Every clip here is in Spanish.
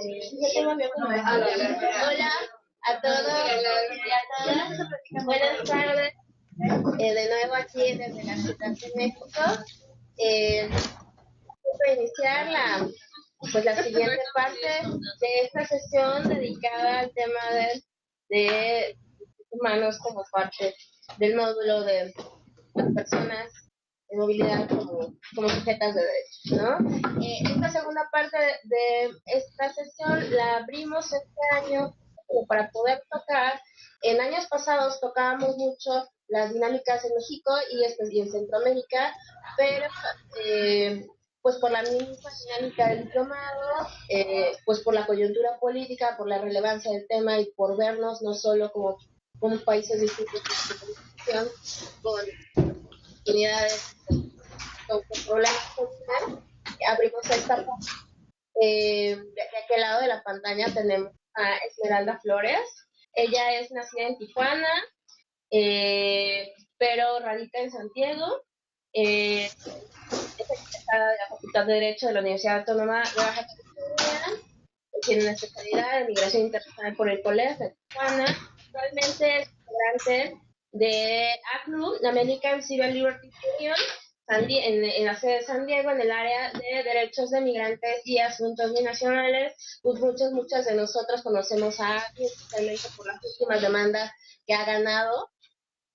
Ya tengo mi Hola a todos y a todas. Buenas tardes. De nuevo aquí desde la Ciudad de México. Voy a iniciar la siguiente parte de esta sesión dedicada al tema de humanos como parte del módulo de las personas de movilidad como sujetas de derechos, ¿no? Esta segunda parte de esta sesión la abrimos este año como para poder tocar. En años pasados tocábamos mucho las dinámicas en México y en Centroamérica, pero pues por la misma dinámica del diplomado, pues por la coyuntura política, por la relevancia del tema y por vernos no solo como países distintos con unidades con problemas sociales, abrimos esta parte. De aquel lado de la pantalla tenemos a Esmeralda Flores. Ella es nacida en Tijuana, pero radica en Santiago. Es egresada de la Facultad de Derecho de la Universidad Autónoma de Baja California. Tiene una especialidad en Migración Internacional por el COLEF de Tijuana. Actualmente es integrante de ACLU, la American Civil Liberties Union, en la sede de San Diego, en el área de derechos de migrantes y asuntos binacionales. Pues muchas de nosotros conocemos a ACLU, especialmente por las últimas demandas que ha ganado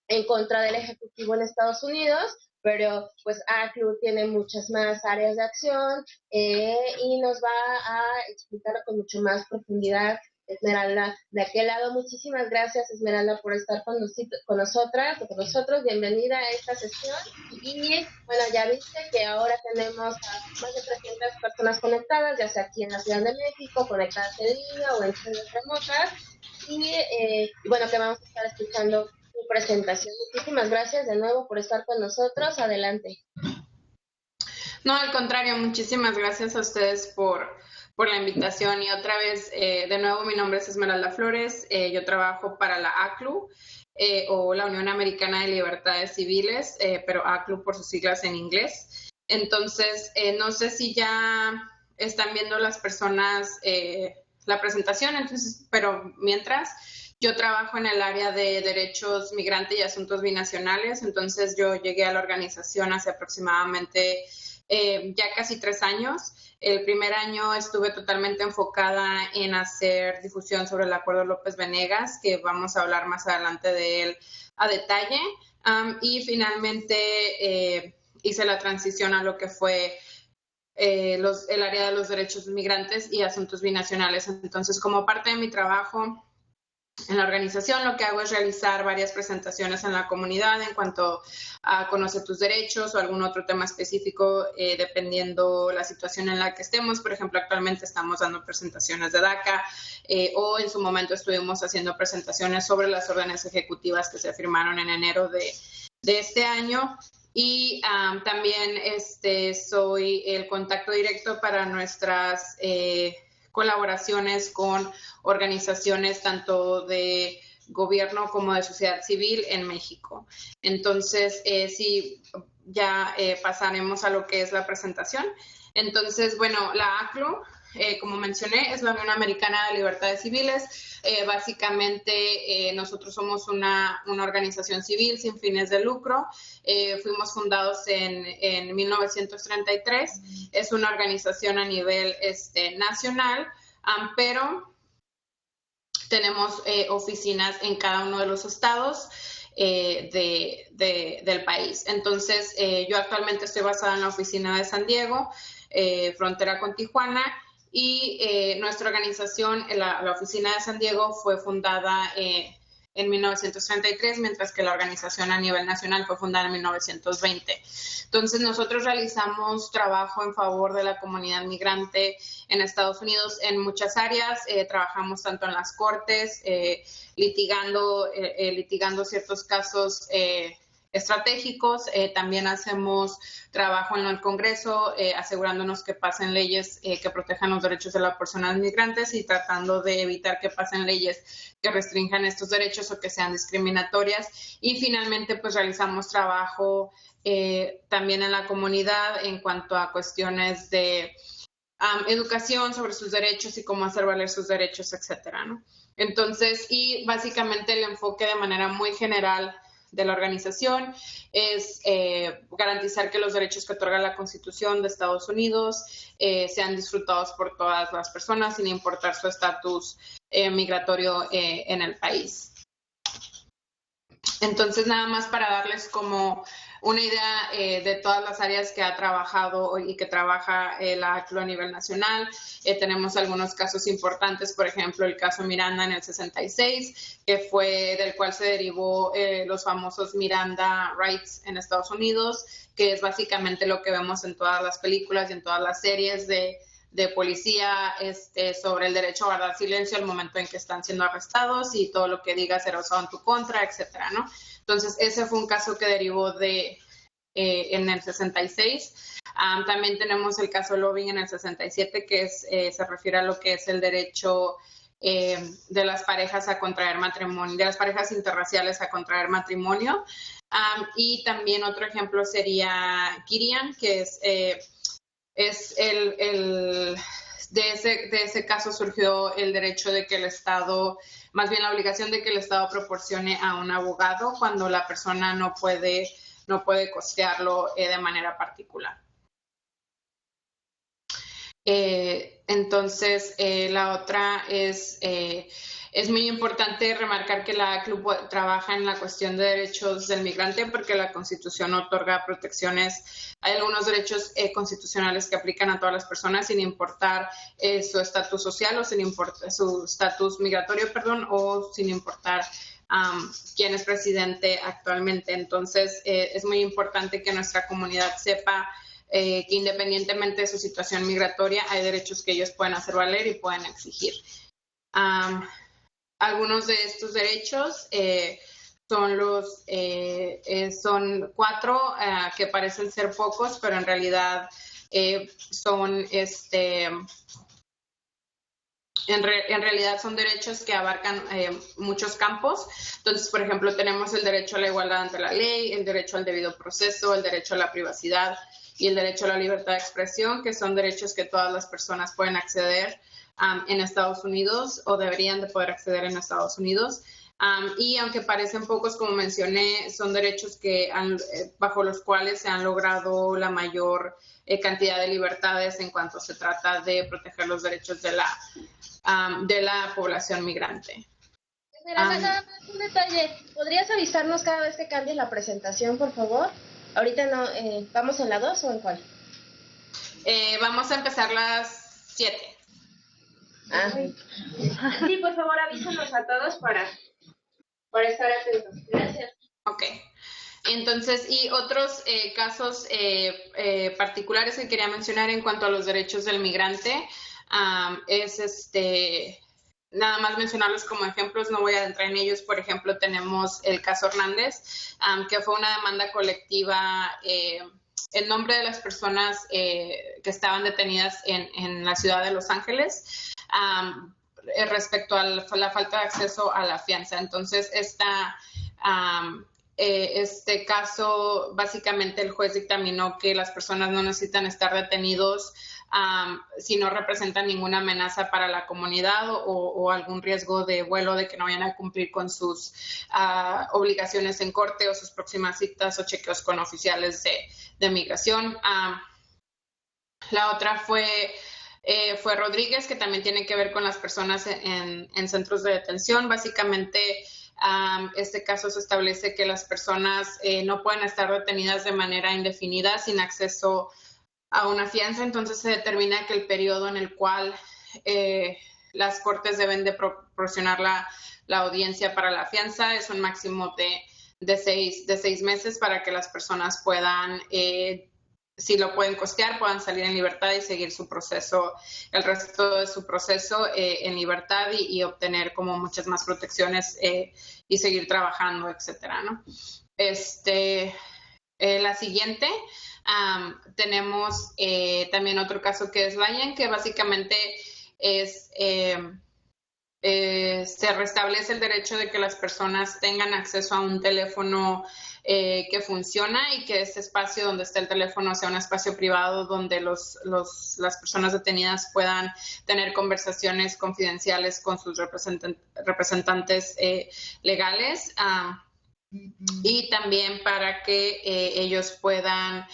en contra del Ejecutivo en Estados Unidos, pero pues ACLU tiene muchas más áreas de acción y nos va a explicar con mucho más profundidad Esmeralda. De aquel lado, muchísimas gracias Esmeralda por estar con nosotros. Bienvenida a esta sesión. Y bueno, ya viste que ahora tenemos a más de 300 personas conectadas, ya sea aquí en la Ciudad de México, conectadas en línea o en sedes remotas. Y bueno, que vamos a estar escuchando tu presentación. Muchísimas gracias de nuevo por estar con nosotros. Adelante. No, al contrario, muchísimas gracias a ustedes por la invitación. Y otra vez, de nuevo, mi nombre es Esmeralda Flores. Yo trabajo para la ACLU, o la Unión Americana de Libertades Civiles, pero ACLU por sus siglas en inglés. Entonces, no sé si ya están viendo las personas la presentación, entonces, pero mientras, yo trabajo en el área de derechos migrante y asuntos binacionales. Entonces, yo llegué a la organización hace aproximadamente ya casi 3 años. El primer año estuve totalmente enfocada en hacer difusión sobre el Acuerdo López-Venegas, que vamos a hablar más adelante de él a detalle. Y finalmente hice la transición a lo que fue el área de los derechos migrantes y asuntos binacionales. Entonces, como parte de mi trabajo en la organización, lo que hago es realizar varias presentaciones en la comunidad en cuanto a conocer tus derechos o algún otro tema específico, dependiendo la situación en la que estemos. Por ejemplo, actualmente estamos dando presentaciones de DACA, o en su momento estuvimos haciendo presentaciones sobre las órdenes ejecutivas que se firmaron en enero de este año. Y también soy el contacto directo para nuestras colaboraciones con organizaciones tanto de gobierno como de sociedad civil en México. Entonces, sí, ya pasaremos a lo que es la presentación. Entonces, bueno, la ACLU, como mencioné, es la Unión Americana de Libertades Civiles. Básicamente, nosotros somos una organización civil sin fines de lucro. Fuimos fundados en 1933. Es una organización a nivel nacional, pero tenemos oficinas en cada uno de los estados del país. Entonces, yo actualmente estoy basada en la oficina de San Diego, frontera con Tijuana, y nuestra organización, la oficina de San Diego, fue fundada en 1933, mientras que la organización a nivel nacional fue fundada en 1920. Entonces, nosotros realizamos trabajo en favor de la comunidad migrante en Estados Unidos en muchas áreas. Trabajamos tanto en las cortes, litigando ciertos casos estratégicos. También hacemos trabajo en el Congreso, asegurándonos que pasen leyes que protejan los derechos de las personas migrantes y tratando de evitar que pasen leyes que restrinjan estos derechos o que sean discriminatorias. Y finalmente, pues realizamos trabajo también en la comunidad en cuanto a cuestiones de educación sobre sus derechos y cómo hacer valer sus derechos, etcétera, ¿no? Entonces, y básicamente el enfoque de manera muy general de la organización es garantizar que los derechos que otorga la Constitución de Estados Unidos sean disfrutados por todas las personas sin importar su estatus migratorio en el país. Entonces, nada más para darles como una idea de todas las áreas que ha trabajado y que trabaja la ACLU a nivel nacional. Tenemos algunos casos importantes, por ejemplo, el caso Miranda en el 66, que fue del cual se derivó los famosos Miranda Rights en Estados Unidos, que es básicamente lo que vemos en todas las películas y en todas las series de policía sobre el derecho a guardar silencio al momento en que están siendo arrestados y todo lo que digas será usado en tu contra, etcétera, ¿no? Entonces, ese fue un caso que derivó en el 66. También tenemos el caso Loving en el 67, que se refiere a lo que es el derecho de las parejas a contraer matrimonio, de las parejas interraciales a contraer matrimonio. Y también otro ejemplo sería Kirian, que de ese caso surgió el derecho de que el Estado, más bien la obligación de que el Estado proporcione a un abogado cuando la persona no puede costearlo de manera particular. Entonces, la otra es muy importante remarcar que la ACLU trabaja en la cuestión de derechos del migrante porque la Constitución otorga protecciones. Hay algunos derechos constitucionales que aplican a todas las personas sin importar su estatus social o sin importar su estatus migratorio, o sin importar quién es presidente actualmente. Entonces, es muy importante que nuestra comunidad sepa que independientemente de su situación migratoria, hay derechos que ellos pueden hacer valer y pueden exigir. Algunos de estos derechos son 4 que parecen ser pocos, pero en realidad son en realidad son derechos que abarcan muchos campos. Entonces, por ejemplo, tenemos el derecho a la igualdad ante la ley, el derecho al debido proceso, el derecho a la privacidad y el derecho a la libertad de expresión, que son derechos que todas las personas pueden acceder en Estados Unidos o deberían de poder acceder en Estados Unidos. Y aunque parecen pocos, como mencioné, son derechos que bajo los cuales se han logrado la mayor cantidad de libertades en cuanto se trata de proteger los derechos de la población migrante. Nada más un detalle. ¿Podrías avisarnos cada vez que cambies la presentación, por favor? Ahorita no, ¿vamos en la 2 o en cuál? Vamos a empezar las 7. Sí, por favor, avísanos a todos para estar atentos. Gracias. Ok. Entonces, y otros casos particulares que quería mencionar en cuanto a los derechos del migrante es nada más mencionarlos como ejemplos, no voy a entrar en ellos. Por ejemplo, tenemos el caso Hernández, que fue una demanda colectiva en nombre de las personas que estaban detenidas en la ciudad de Los Ángeles respecto a la falta de acceso a la fianza. Entonces, este caso, básicamente el juez dictaminó que las personas no necesitan estar detenidos si no representan ninguna amenaza para la comunidad o algún riesgo de vuelo de que no vayan a cumplir con sus obligaciones en corte o sus próximas citas o chequeos con oficiales de migración. La otra fue Rodríguez, que también tiene que ver con las personas en centros de detención. Básicamente, este caso se establece que las personas no pueden estar detenidas de manera indefinida sin acceso a una fianza. Entonces se determina que el periodo en el cual las cortes deben de proporcionar la audiencia para la fianza es un máximo de 6 meses para que las personas puedan si lo pueden costear, puedan salir en libertad y seguir su proceso, el resto de su proceso en libertad y obtener como muchas más protecciones y seguir trabajando, etcétera, ¿no? La siguiente, tenemos también otro caso que es Ryan, que básicamente es se restablece el derecho de que las personas tengan acceso a un teléfono que funciona y que este espacio donde está el teléfono sea un espacio privado donde las personas detenidas puedan tener conversaciones confidenciales con sus representantes legales, y también para que ellos puedan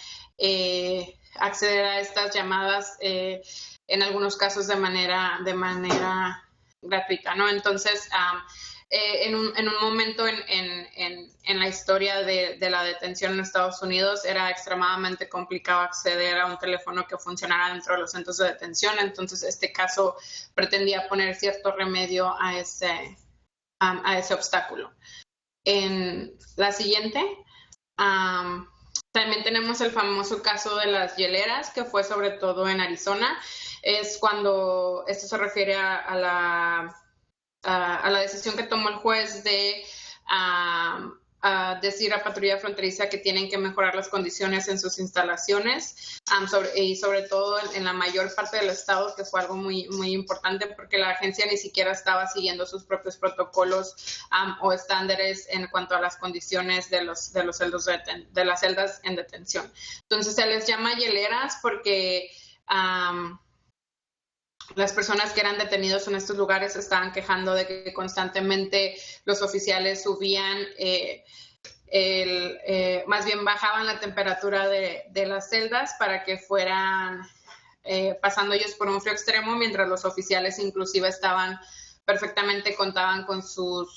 acceder a estas llamadas en algunos casos de manera gratuita, ¿no? Entonces, en un momento en la historia de la detención en Estados Unidos era extremadamente complicado acceder a un teléfono que funcionara dentro de los centros de detención, entonces este caso pretendía poner cierto remedio a ese obstáculo. En la siguiente, también tenemos el famoso caso de las hieleras, que fue sobre todo en Arizona. Es cuando esto se refiere a la decisión que tomó el juez de decir a Patrulla Fronteriza que tienen que mejorar las condiciones en sus instalaciones, y sobre todo en la mayor parte del estado, que fue algo muy, muy importante porque la agencia ni siquiera estaba siguiendo sus propios protocolos o estándares en cuanto a las condiciones de las celdas en detención. Entonces se les llama hieleras porque las personas que eran detenidos en estos lugares estaban quejando de que constantemente los oficiales subían, más bien bajaban la temperatura de las celdas para que fueran pasando ellos por un frío extremo, mientras los oficiales inclusive contaban con su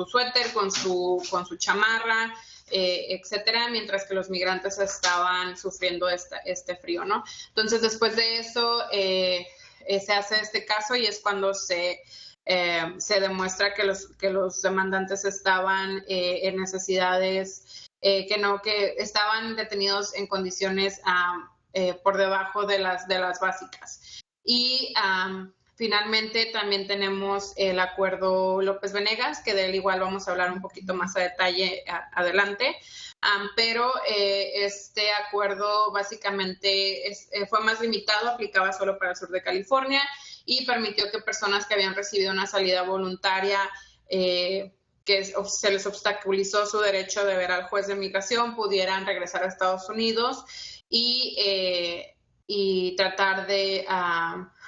suéter, con su chamarra, etcétera, mientras que los migrantes estaban sufriendo este frío, ¿no? Entonces, después de eso, se hace este caso y es cuando se demuestra que los demandantes estaban en necesidades, que estaban detenidos en condiciones por debajo de las básicas. Y finalmente también tenemos el acuerdo López-Venegas, que de él igual vamos a hablar un poquito más a detalle adelante, pero este acuerdo básicamente fue más limitado, aplicaba solo para el sur de California y permitió que personas que habían recibido una salida voluntaria, que se les obstaculizó su derecho de ver al juez de migración, pudieran regresar a Estados Unidos y tratar de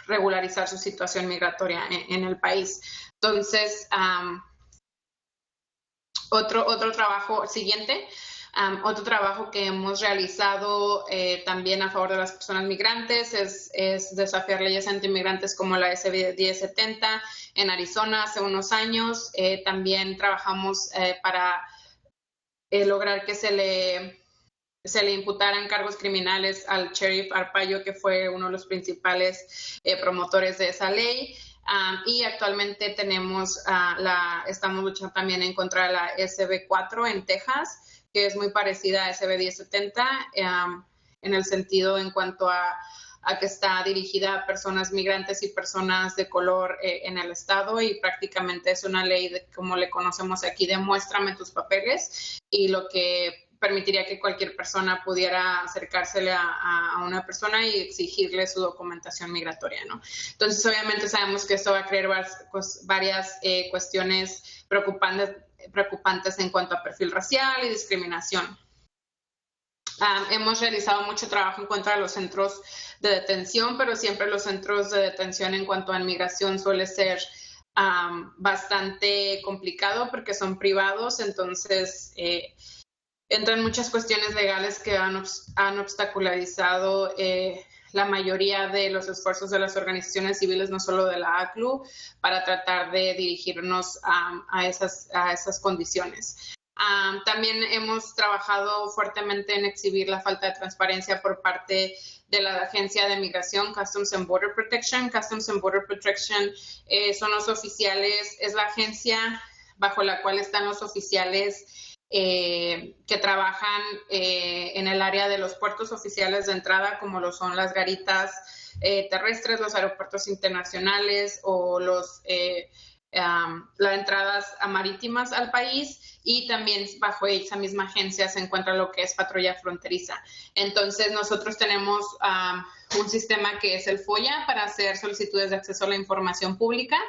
regularizar su situación migratoria en el país. Entonces, otro trabajo siguiente, otro trabajo que hemos realizado también a favor de las personas migrantes es desafiar leyes antimigrantes como la SB 1070 en Arizona hace unos años. También trabajamos para lograr que se le imputaran cargos criminales al sheriff Arpaio, que fue uno de los principales promotores de esa ley. Y actualmente estamos luchando también en contra de la SB4 en Texas, que es muy parecida a SB 1070 en el sentido en cuanto a que está dirigida a personas migrantes y personas de color en el estado, y prácticamente es una ley como le conocemos aquí, de muéstrame tus papeles, y lo que permitiría que cualquier persona pudiera acercársele a una persona y exigirle su documentación migratoria, ¿no? Entonces, obviamente sabemos que esto va a crear varias cuestiones preocupantes en cuanto a perfil racial y discriminación. Hemos realizado mucho trabajo en contra de los centros de detención, pero siempre los centros de detención en cuanto a inmigración suele ser bastante complicado porque son privados, entonces entran muchas cuestiones legales que han obstaculizado la mayoría de los esfuerzos de las organizaciones civiles, no solo de la ACLU, para tratar de dirigirnos a esas condiciones. También hemos trabajado fuertemente en exhibir la falta de transparencia por parte de la Agencia de Migración, Customs and Border Protection. Customs and Border Protection son los oficiales, es la agencia bajo la cual están los oficiales que trabajan en el área de los puertos oficiales de entrada, como lo son las garitas terrestres, los aeropuertos internacionales o las entradas marítimas al país, y también bajo esa misma agencia se encuentra lo que es patrulla fronteriza. Entonces nosotros tenemos un sistema que es el FOIA para hacer solicitudes de acceso a la información pública,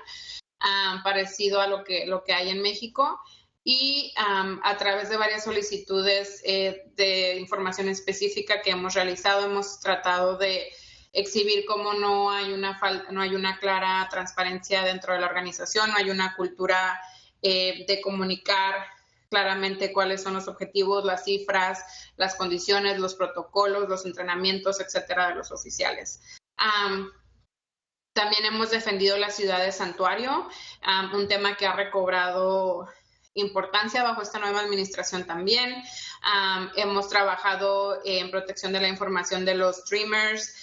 parecido a lo que hay en México, y a través de varias solicitudes de información específica que hemos realizado, hemos tratado de exhibir cómo no hay una clara transparencia dentro de la organización, no hay una cultura de comunicar claramente cuáles son los objetivos, las cifras, las condiciones, los protocolos, los entrenamientos, etcétera, de los oficiales. También hemos defendido la ciudad de santuario, un tema que ha recobrado importancia bajo esta nueva administración también. Hemos trabajado en protección de la información de los streamers,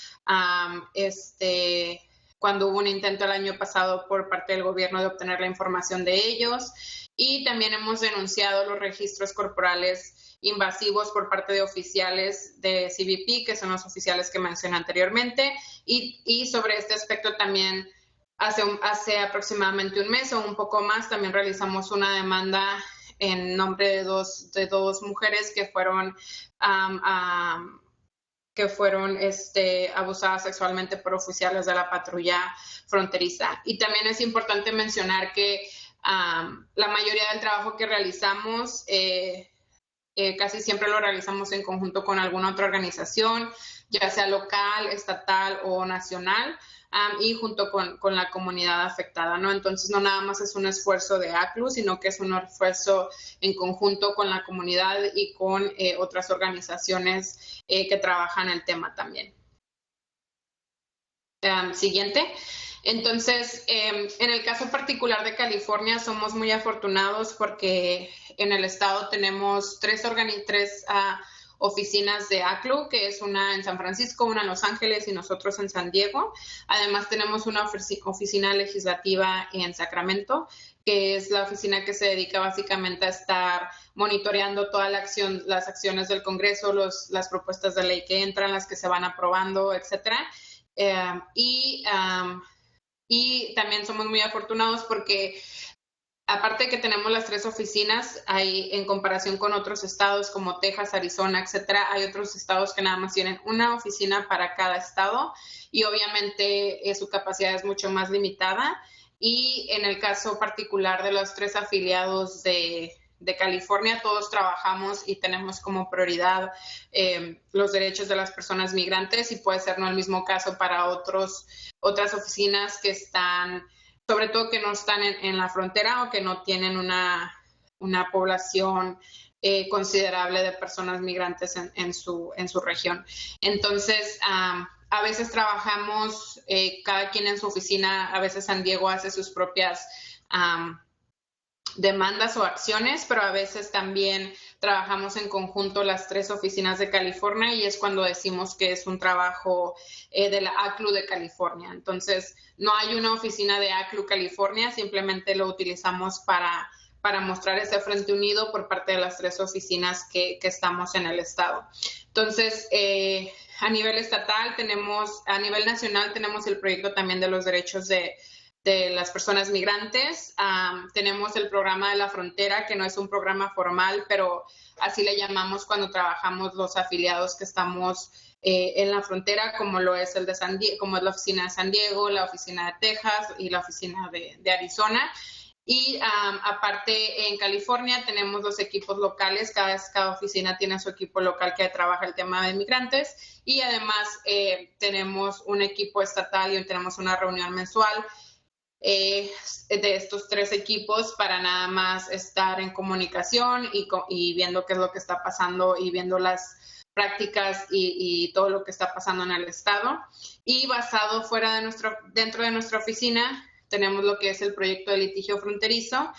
cuando hubo un intento el año pasado por parte del gobierno de obtener la información de ellos, y también hemos denunciado los registros corporales invasivos por parte de oficiales de CBP, que son los oficiales que mencioné anteriormente, y sobre este aspecto también hace aproximadamente un mes o un poco más también realizamos una demanda en nombre de dos mujeres que fueron abusadas sexualmente por oficiales de la patrulla fronteriza. Y también es importante mencionar que la mayoría del trabajo que realizamos casi siempre lo realizamos en conjunto con alguna otra organización, ya sea local, estatal o nacional, y junto con la comunidad afectada, ¿no? Entonces, no nada más es un esfuerzo de ACLU, sino que es un esfuerzo en conjunto con la comunidad y con otras organizaciones que trabajan el tema también. Siguiente. Entonces, en el caso particular de California, somos muy afortunados porque en el estado tenemos tres oficinas de ACLU, que es una en San Francisco, una en Los Ángeles y nosotros en San Diego. Además, tenemos una oficina legislativa en Sacramento, que es la oficina que se dedica básicamente a estar monitoreando toda las acciones del Congreso, las propuestas de ley que entran, las que se van aprobando, etcétera. Y también somos muy afortunados porque aparte de que tenemos las tres oficinas, hay en comparación con otros estados como Texas, Arizona, etcétera, hay otros estados que nada más tienen una oficina para cada estado y obviamente su capacidad es mucho más limitada. Y en el caso particular de los tres afiliados de California, todos trabajamos y tenemos como prioridad los derechos de las personas migrantes, y puede ser no el mismo caso para otras oficinas que están, sobre todo que no están en la frontera o que no tienen una población considerable de personas migrantes en su región. Entonces, a veces trabajamos cada quien en su oficina, a veces San Diego hace sus propias demandas o acciones, pero a veces también trabajamos en conjunto las tres oficinas de California, y es cuando decimos que es un trabajo de la ACLU de California. Entonces, no hay una oficina de ACLU California, simplemente lo utilizamos para mostrar ese frente unido por parte de las tres oficinas que estamos en el estado. Entonces, a nivel estatal a nivel nacional tenemos el proyecto también de los derechos de las personas migrantes. Tenemos el programa de la frontera, que no es un programa formal, pero así le llamamos cuando trabajamos los afiliados que estamos en la frontera, como lo es el de San Diego, como es la oficina de San Diego, la oficina de Texas y la oficina de Arizona. Y aparte en California tenemos los equipos locales, cada oficina tiene su equipo local que trabaja el tema de migrantes, y además tenemos un equipo estatal y tenemos una reunión mensual de estos tres equipos para nada más estar en comunicación y viendo qué es lo que está pasando y viendo las prácticas y todo lo que está pasando en el estado. Y basado dentro de nuestra oficina tenemos lo que es el proyecto de litigio fronterizo,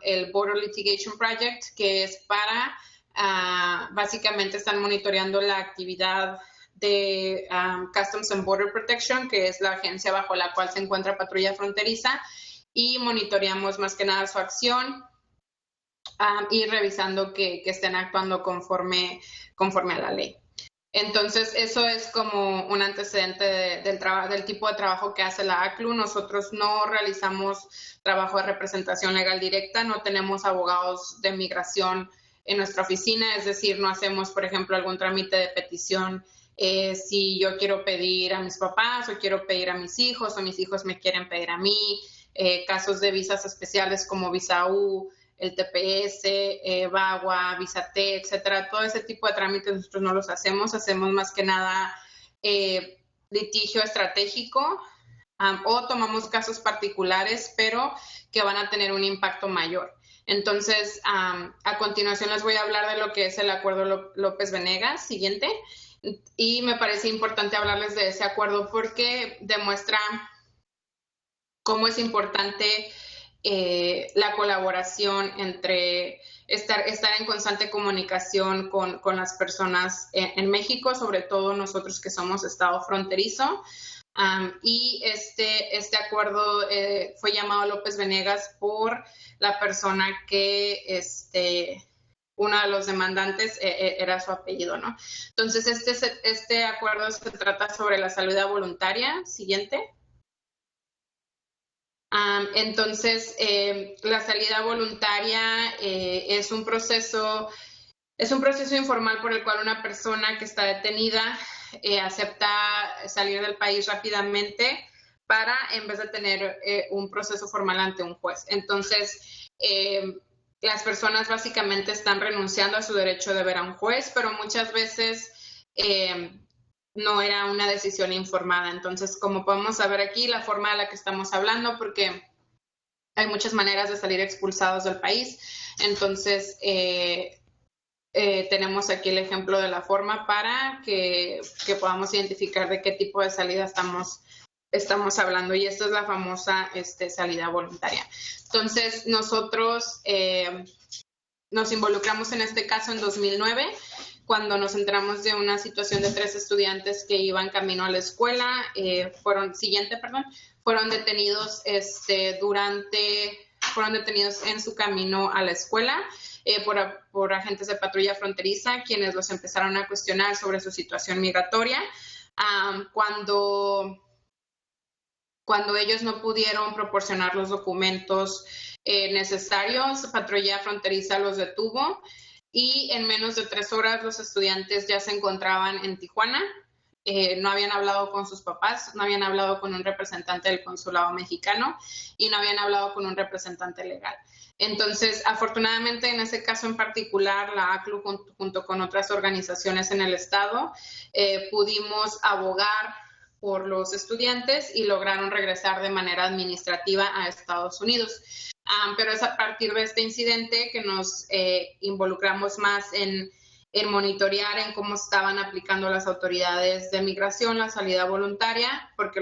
el Border Litigation Project, que es para, básicamente están monitoreando la actividad de Customs and Border Protection, que es la agencia bajo la cual se encuentra Patrulla Fronteriza, y monitoreamos más que nada su acción y revisando que estén actuando conforme a la ley. Entonces, eso es como un antecedente del tipo de trabajo que hace la ACLU. Nosotros no realizamos trabajo de representación legal directa, no tenemos abogados de migración en nuestra oficina, es decir, no hacemos, por ejemplo, algún trámite de petición si yo quiero pedir a mis papás o quiero pedir a mis hijos o mis hijos me quieren pedir a mí, casos de visas especiales como visa U, el TPS, VAWA, Visa T, etcétera. Todo ese tipo de trámites nosotros no los hacemos más que nada litigio estratégico o tomamos casos particulares, pero que van a tener un impacto mayor. Entonces, a continuación les voy a hablar de lo que es el Acuerdo López-Venegas, siguiente, y me parece importante hablarles de ese acuerdo porque demuestra cómo es importante la colaboración entre estar en constante comunicación con las personas en México, sobre todo nosotros que somos estado fronterizo. Y este acuerdo fue llamado López-Venegas por la persona que uno de los demandantes era su apellido, ¿no? Entonces, este acuerdo se trata sobre la salida voluntaria. Siguiente. Entonces, la salida voluntaria es un proceso informal por el cual una persona que está detenida acepta salir del país rápidamente para, en vez de tener un proceso formal ante un juez. Entonces, las personas básicamente están renunciando a su derecho de ver a un juez, pero muchas veces no era una decisión informada. Entonces, como podemos saber aquí, la forma de la que estamos hablando, porque hay muchas maneras de salir expulsados del país. Entonces, tenemos aquí el ejemplo de la forma para que podamos identificar de qué tipo de salida estamos hablando. Y esta es la famosa salida voluntaria. Entonces, nosotros nos involucramos en este caso en 2009, cuando nos enteramos de una situación de 3 estudiantes que iban camino a la escuela, fueron detenidos fueron detenidos en su camino a la escuela por agentes de patrulla fronteriza, quienes los empezaron a cuestionar sobre su situación migratoria. Cuando ellos no pudieron proporcionar los documentos necesarios, patrulla fronteriza los detuvo y en menos de 3 horas los estudiantes ya se encontraban en Tijuana. No habían hablado con sus papás, no habían hablado con un representante del consulado mexicano y no habían hablado con un representante legal. Entonces, afortunadamente, en ese caso en particular, la ACLU junto con otras organizaciones en el estado, pudimos abogar por los estudiantes y lograron regresar de manera administrativa a Estados Unidos. Pero es a partir de este incidente que nos involucramos más en monitorear en cómo estaban aplicando las autoridades de migración la salida voluntaria, porque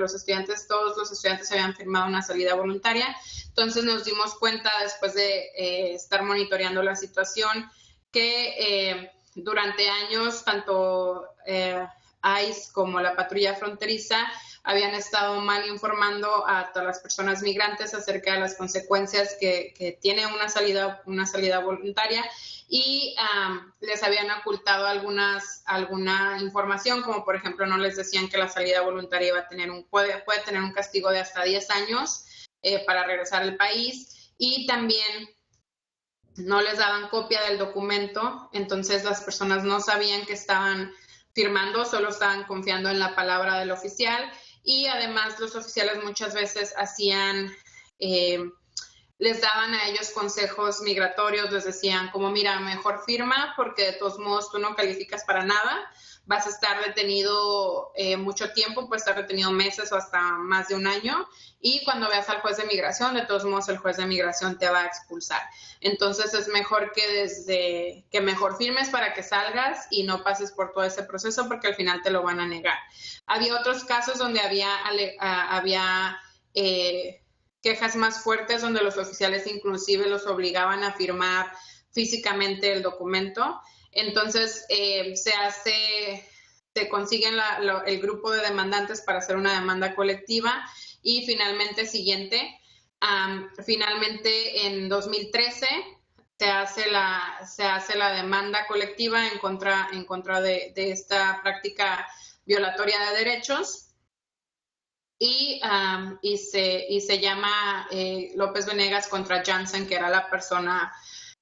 todos los estudiantes habían firmado una salida voluntaria. Entonces nos dimos cuenta, después de estar monitoreando la situación, que durante años tanto ICE como la patrulla fronteriza habían estado mal informando a todas las personas migrantes acerca de las consecuencias que tiene una salida voluntaria y les habían ocultado alguna información, como por ejemplo no les decían que la salida voluntaria puede tener un castigo de hasta 10 años para regresar al país, y también no les daban copia del documento. Entonces las personas no sabían que estaban firmando, solo estaban confiando en la palabra del oficial, y además los oficiales muchas veces les daban a ellos consejos migratorios, les decían como, mira, mejor firma porque de todos modos tú no calificas para nada, vas a estar detenido mucho tiempo, puedes estar detenido meses o hasta más de un año, y cuando veas al juez de migración, de todos modos el juez de migración te va a expulsar. Entonces es mejor que mejor firmes para que salgas y no pases por todo ese proceso, porque al final te lo van a negar. Había otros casos donde había quejas más fuertes, donde los oficiales inclusive los obligaban a firmar físicamente el documento. Entonces se consiguen el grupo de demandantes para hacer una demanda colectiva, y finalmente en 2013 se hace la demanda colectiva en contra de esta práctica violatoria de derechos y se llama López Venegas contra Janssen, que era la persona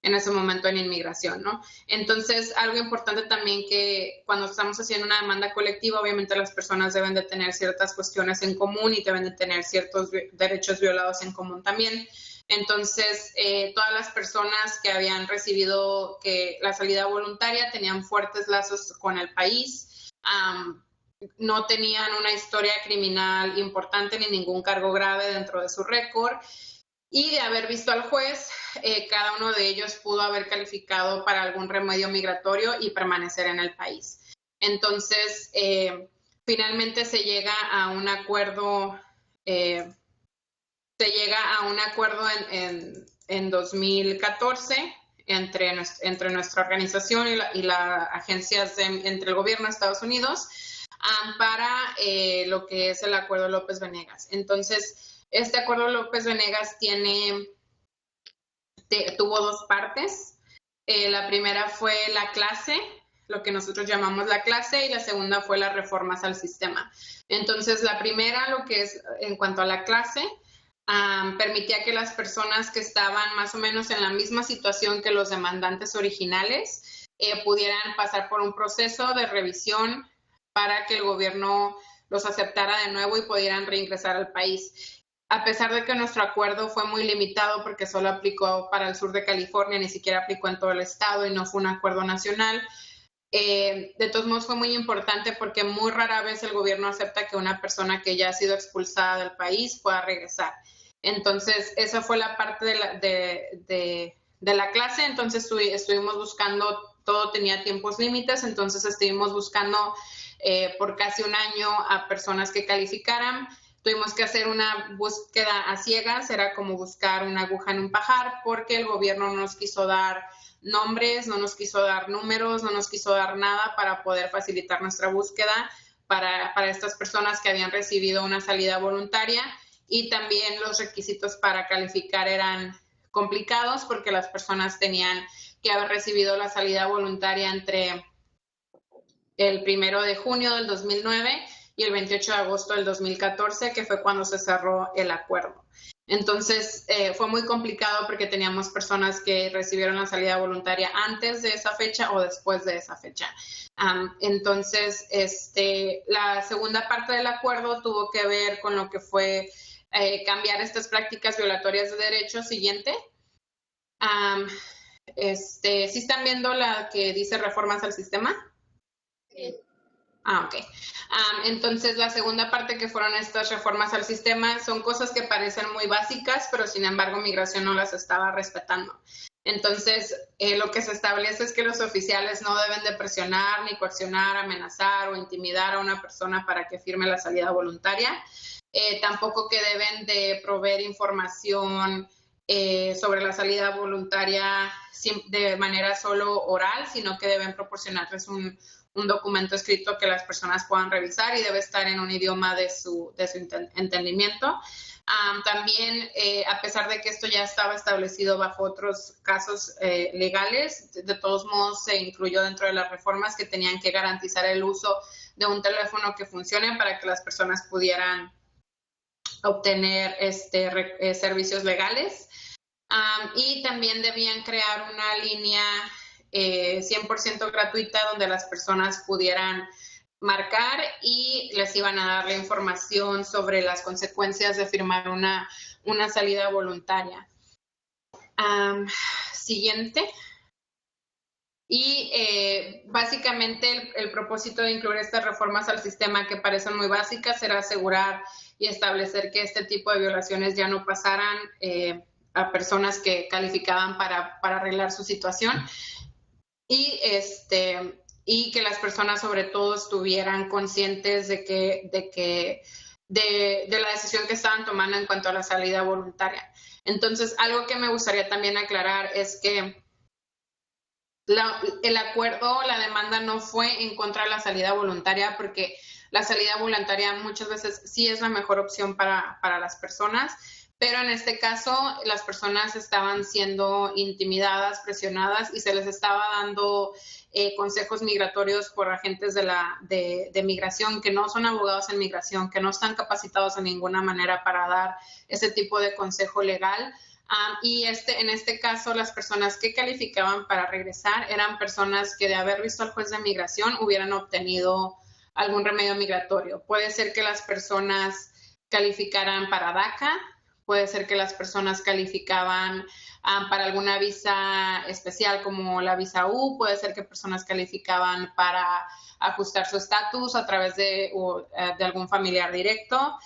en ese momento en inmigración, ¿no? Entonces, algo importante también que cuando estamos haciendo una demanda colectiva, obviamente las personas deben de tener ciertas cuestiones en común y deben de tener ciertos derechos violados en común también. Entonces, todas las personas que habían recibido la salida voluntaria tenían fuertes lazos con el país, no tenían una historia criminal importante ni ningún cargo grave dentro de su récord. Y de haber visto al juez, cada uno de ellos pudo haber calificado para algún remedio migratorio y permanecer en el país. Entonces, finalmente se llega a un acuerdo, en 2014 entre nuestra organización y las agencias entre el gobierno de Estados Unidos para lo que es el acuerdo López Venegas. Entonces, este acuerdo López Venegas tuvo dos partes. La primera fue la clase, lo que nosotros llamamos la clase, y la segunda fue las reformas al sistema. Entonces, la primera, lo que es en cuanto a la clase, permitía que las personas que estaban más o menos en la misma situación que los demandantes originales pudieran pasar por un proceso de revisión para que el gobierno los aceptara de nuevo y pudieran reingresar al país. A pesar de que nuestro acuerdo fue muy limitado porque solo aplicó para el sur de California, ni siquiera aplicó en todo el estado y no fue un acuerdo nacional, de todos modos fue muy importante porque muy rara vez el gobierno acepta que una persona que ya ha sido expulsada del país pueda regresar. Entonces, esa fue la parte de la clase. Entonces, estuvimos buscando, todo tenía tiempos límites, entonces estuvimos buscando por casi un año a personas que calificaran. Tuvimos que hacer una búsqueda a ciegas, era como buscar una aguja en un pajar, porque el gobierno no nos quiso dar nombres, no nos quiso dar números, no nos quiso dar nada para poder facilitar nuestra búsqueda para estas personas que habían recibido una salida voluntaria, y también los requisitos para calificar eran complicados porque las personas tenían que haber recibido la salida voluntaria entre el 1 de junio del 2009 y el 28 de agosto del 2014, que fue cuando se cerró el acuerdo. Entonces, fue muy complicado porque teníamos personas que recibieron la salida voluntaria antes de esa fecha o después de esa fecha. Entonces, la segunda parte del acuerdo tuvo que ver con lo que fue cambiar estas prácticas violatorias de derechos. Siguiente. ¿Sí están viendo la que dice reformas al sistema? Sí. Ok. Entonces, la segunda parte, que fueron estas reformas al sistema, son cosas que parecen muy básicas, pero sin embargo Migración no las estaba respetando. Entonces, lo que se establece es que los oficiales no deben de presionar, ni coaccionar, amenazar o intimidar a una persona para que firme la salida voluntaria. Tampoco que deben de proveer información sobre la salida voluntaria de manera solo oral, sino que deben proporcionarles un documento escrito que las personas puedan revisar y debe estar en un idioma de su entendimiento. También, a pesar de que esto ya estaba establecido bajo otros casos legales, de todos modos se incluyó dentro de las reformas que tenían que garantizar el uso de un teléfono que funcione para que las personas pudieran obtener servicios legales. Y también debían crear una línea 100% gratuita donde las personas pudieran marcar y les iban a dar la información sobre las consecuencias de firmar una salida voluntaria. Siguiente. Y básicamente el propósito de incluir estas reformas al sistema, que parecen muy básicas, era asegurar y establecer que este tipo de violaciones ya no pasaran a personas que calificaban para arreglar su situación. Y que las personas sobre todo estuvieran conscientes de la decisión que estaban tomando en cuanto a la salida voluntaria. Entonces, algo que me gustaría también aclarar es que el acuerdo, la demanda no fue en contra de la salida voluntaria, porque la salida voluntaria muchas veces sí es la mejor opción para las personas, pero en este caso las personas estaban siendo intimidadas, presionadas y se les estaba dando consejos migratorios por agentes de migración que no son abogados en migración, que no están capacitados de ninguna manera para dar ese tipo de consejo legal. Y en este caso, las personas que calificaban para regresar eran personas que de haber visto al juez de migración hubieran obtenido algún remedio migratorio. Puede ser que las personas calificaran para DACA, puede ser que las personas calificaban para alguna visa especial como la visa U, puede ser que personas calificaban para ajustar su estatus a través de algún familiar directo,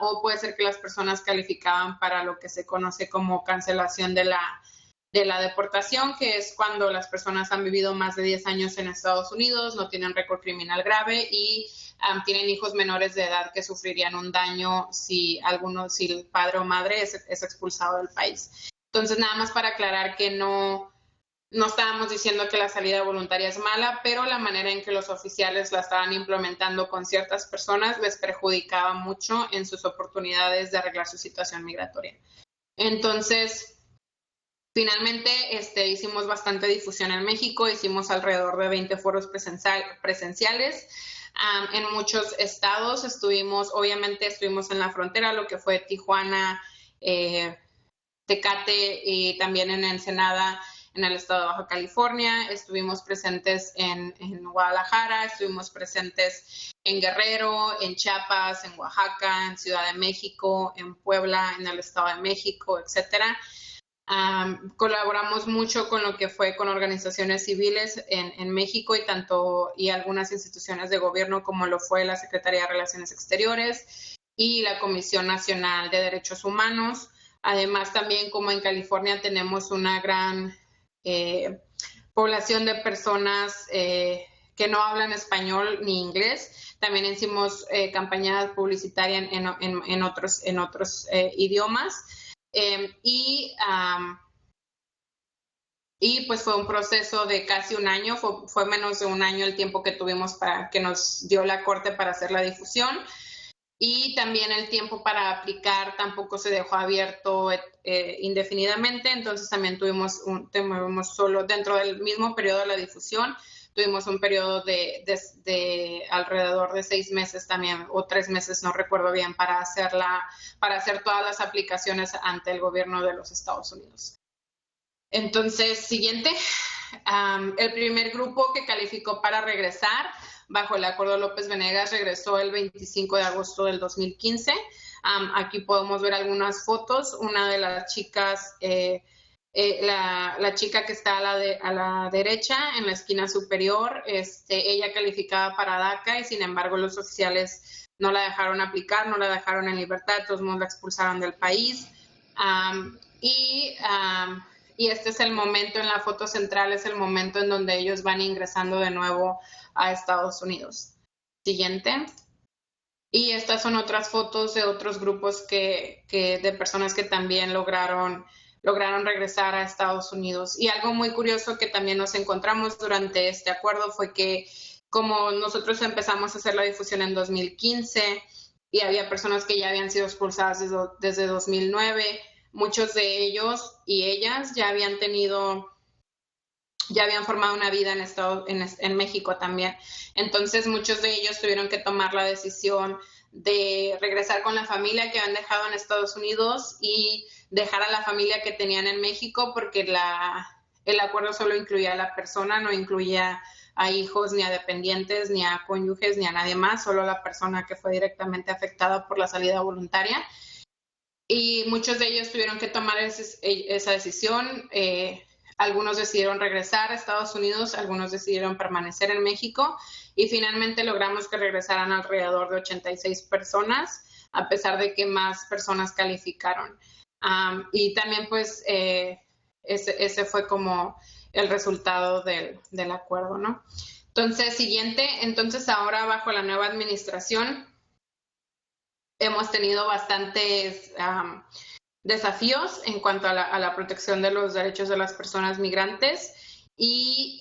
o puede ser que las personas calificaban para lo que se conoce como cancelación de la deportación, que es cuando las personas han vivido más de 10 años en Estados Unidos, no tienen récord criminal grave y tienen hijos menores de edad que sufrirían un daño si el padre o madre es expulsado del país. Entonces, nada más para aclarar que no estábamos diciendo que la salida voluntaria es mala, pero la manera en que los oficiales la estaban implementando con ciertas personas les perjudicaba mucho en sus oportunidades de arreglar su situación migratoria. Entonces, finalmente hicimos bastante difusión en México, hicimos alrededor de 20 foros presenciales. En muchos estados obviamente estuvimos en la frontera, lo que fue Tijuana, Tecate y también en Ensenada, en el estado de Baja California. Estuvimos presentes en Guadalajara, estuvimos presentes en Guerrero, en Chiapas, en Oaxaca, en Ciudad de México, en Puebla, en el estado de México, etcétera. Colaboramos mucho con lo que fue con organizaciones civiles en México y algunas instituciones de gobierno como lo fue la Secretaría de Relaciones Exteriores y la Comisión Nacional de Derechos Humanos. Además, también como en California tenemos una gran población de personas que no hablan español ni inglés, también hicimos campañas publicitarias en otros idiomas. Y pues fue un proceso de casi un año, fue menos de un año el tiempo que tuvimos para que nos dio la Corte para hacer la difusión. Y también el tiempo para aplicar tampoco se dejó abierto indefinidamente, entonces también tuvimos solo dentro del mismo periodo de la difusión, tuvimos un periodo de alrededor de 6 meses también, o 3 meses, no recuerdo bien, para hacer todas las aplicaciones ante el gobierno de los Estados Unidos. Entonces, siguiente, el primer grupo que calificó para regresar bajo el Acuerdo López Venegas regresó el 25 de agosto del 2015. Aquí podemos ver algunas fotos. Una de las chicas, la chica que está a la derecha, en la esquina superior, ella calificaba para DACA y sin embargo los oficiales no la dejaron aplicar, no la dejaron en libertad, de todos modos la expulsaron del país. Y este es el momento, en la foto central es el momento en donde ellos van ingresando de nuevo a Estados Unidos. Siguiente. Y estas son otras fotos de otros grupos de personas que también lograron regresar a Estados Unidos. Y algo muy curioso que también nos encontramos durante este acuerdo fue que como nosotros empezamos a hacer la difusión en 2015 y había personas que ya habían sido expulsadas desde 2009, muchos de ellos y ellas ya habían formado una vida en México también. Entonces, muchos de ellos tuvieron que tomar la decisión de regresar con la familia que habían dejado en Estados Unidos y dejar a la familia que tenían en México porque el acuerdo solo incluía a la persona, no incluía a hijos, ni a dependientes, ni a cónyuges, ni a nadie más, solo a la persona que fue directamente afectada por la salida voluntaria. Y muchos de ellos tuvieron que tomar esa decisión. Algunos decidieron regresar a Estados Unidos, algunos decidieron permanecer en México y finalmente logramos que regresaran alrededor de 86 personas, a pesar de que más personas calificaron. Y también pues ese fue como el resultado del acuerdo, ¿no? Entonces, siguiente, ahora bajo la nueva administración hemos tenido bastantes desafíos en cuanto a la protección de los derechos de las personas migrantes y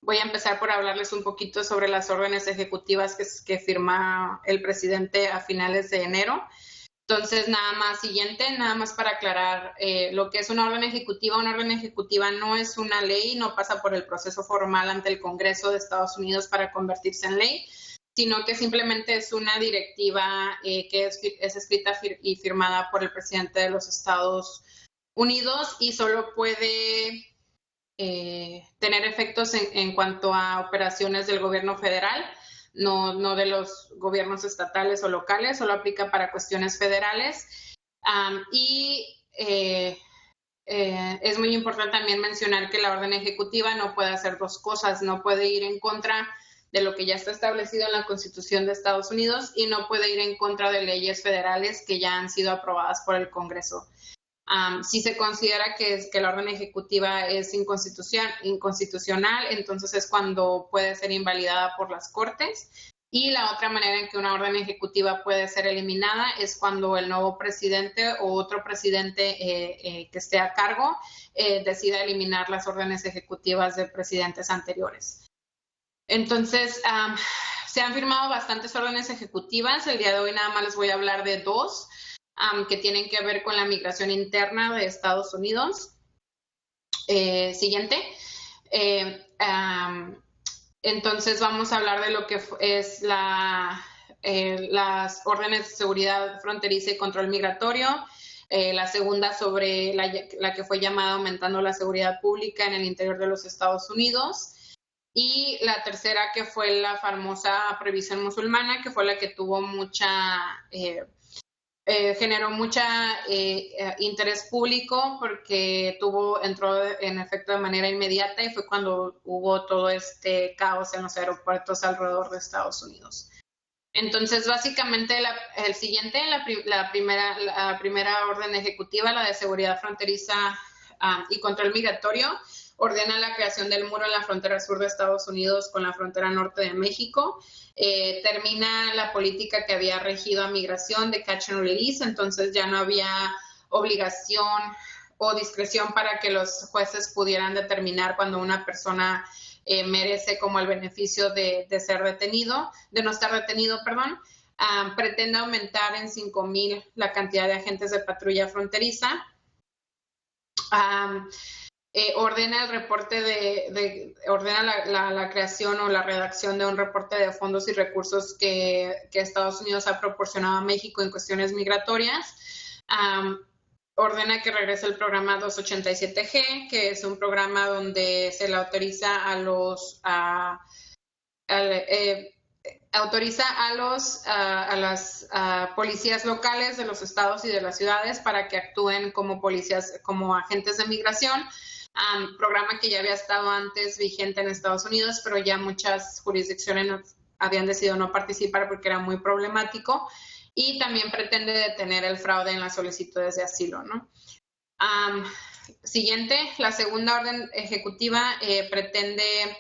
voy a empezar por hablarles un poquito sobre las órdenes ejecutivas que firma el presidente a finales de enero. Entonces, nada más para aclarar lo que es una orden ejecutiva. Una orden ejecutiva no es una ley, no pasa por el proceso formal ante el Congreso de Estados Unidos para convertirse en ley, sino que simplemente es una directiva que es escrita y firmada por el presidente de los Estados Unidos y solo puede tener efectos en cuanto a operaciones del gobierno federal, no de los gobiernos estatales o locales, solo aplica para cuestiones federales. Es muy importante también mencionar que la orden ejecutiva no puede hacer dos cosas, no puede ir en contra de lo que ya está establecido en la Constitución de Estados Unidos y no puede ir en contra de leyes federales que ya han sido aprobadas por el Congreso. Si se considera que la orden ejecutiva es inconstitucional, entonces es cuando puede ser invalidada por las Cortes. Y la otra manera en que una orden ejecutiva puede ser eliminada es cuando el nuevo presidente o otro presidente que esté a cargo decida eliminar las órdenes ejecutivas de presidentes anteriores. Entonces, se han firmado bastantes órdenes ejecutivas. El día de hoy nada más les voy a hablar de dos que tienen que ver con la migración interna de Estados Unidos. Siguiente. Entonces vamos a hablar de lo que es las órdenes de seguridad fronteriza y control migratorio. La segunda sobre la que fue llamada aumentando la seguridad pública en el interior de los Estados Unidos. Y la tercera que fue la famosa prohibición musulmana, que fue la que tuvo generó mucha interés público porque entró en efecto de manera inmediata y fue cuando hubo todo este caos en los aeropuertos alrededor de Estados Unidos. Entonces, básicamente, la primera orden ejecutiva, la de seguridad fronteriza y control migratorio, ordena la creación del muro en la frontera sur de Estados Unidos con la frontera norte de México. Termina la política que había regido a migración de catch and release, entonces ya no había obligación o discreción para que los jueces pudieran determinar cuando una persona merece como el beneficio de ser detenido, de no estar detenido, perdón. Pretende aumentar en 5,000 la cantidad de agentes de patrulla fronteriza. Ordena el reporte ordena la creación o la redacción de un reporte de fondos y recursos que Estados Unidos ha proporcionado a México en cuestiones migratorias. Ordena que regrese el programa 287G, que es un programa donde se le autoriza a las policías locales de los estados y de las ciudades para que actúen como policías, como agentes de migración. Programa que ya había estado antes vigente en Estados Unidos, pero ya muchas jurisdicciones habían decidido no participar porque era muy problemático, y también pretende detener el fraude en las solicitudes de asilo, ¿no? Siguiente, la segunda orden ejecutiva pretende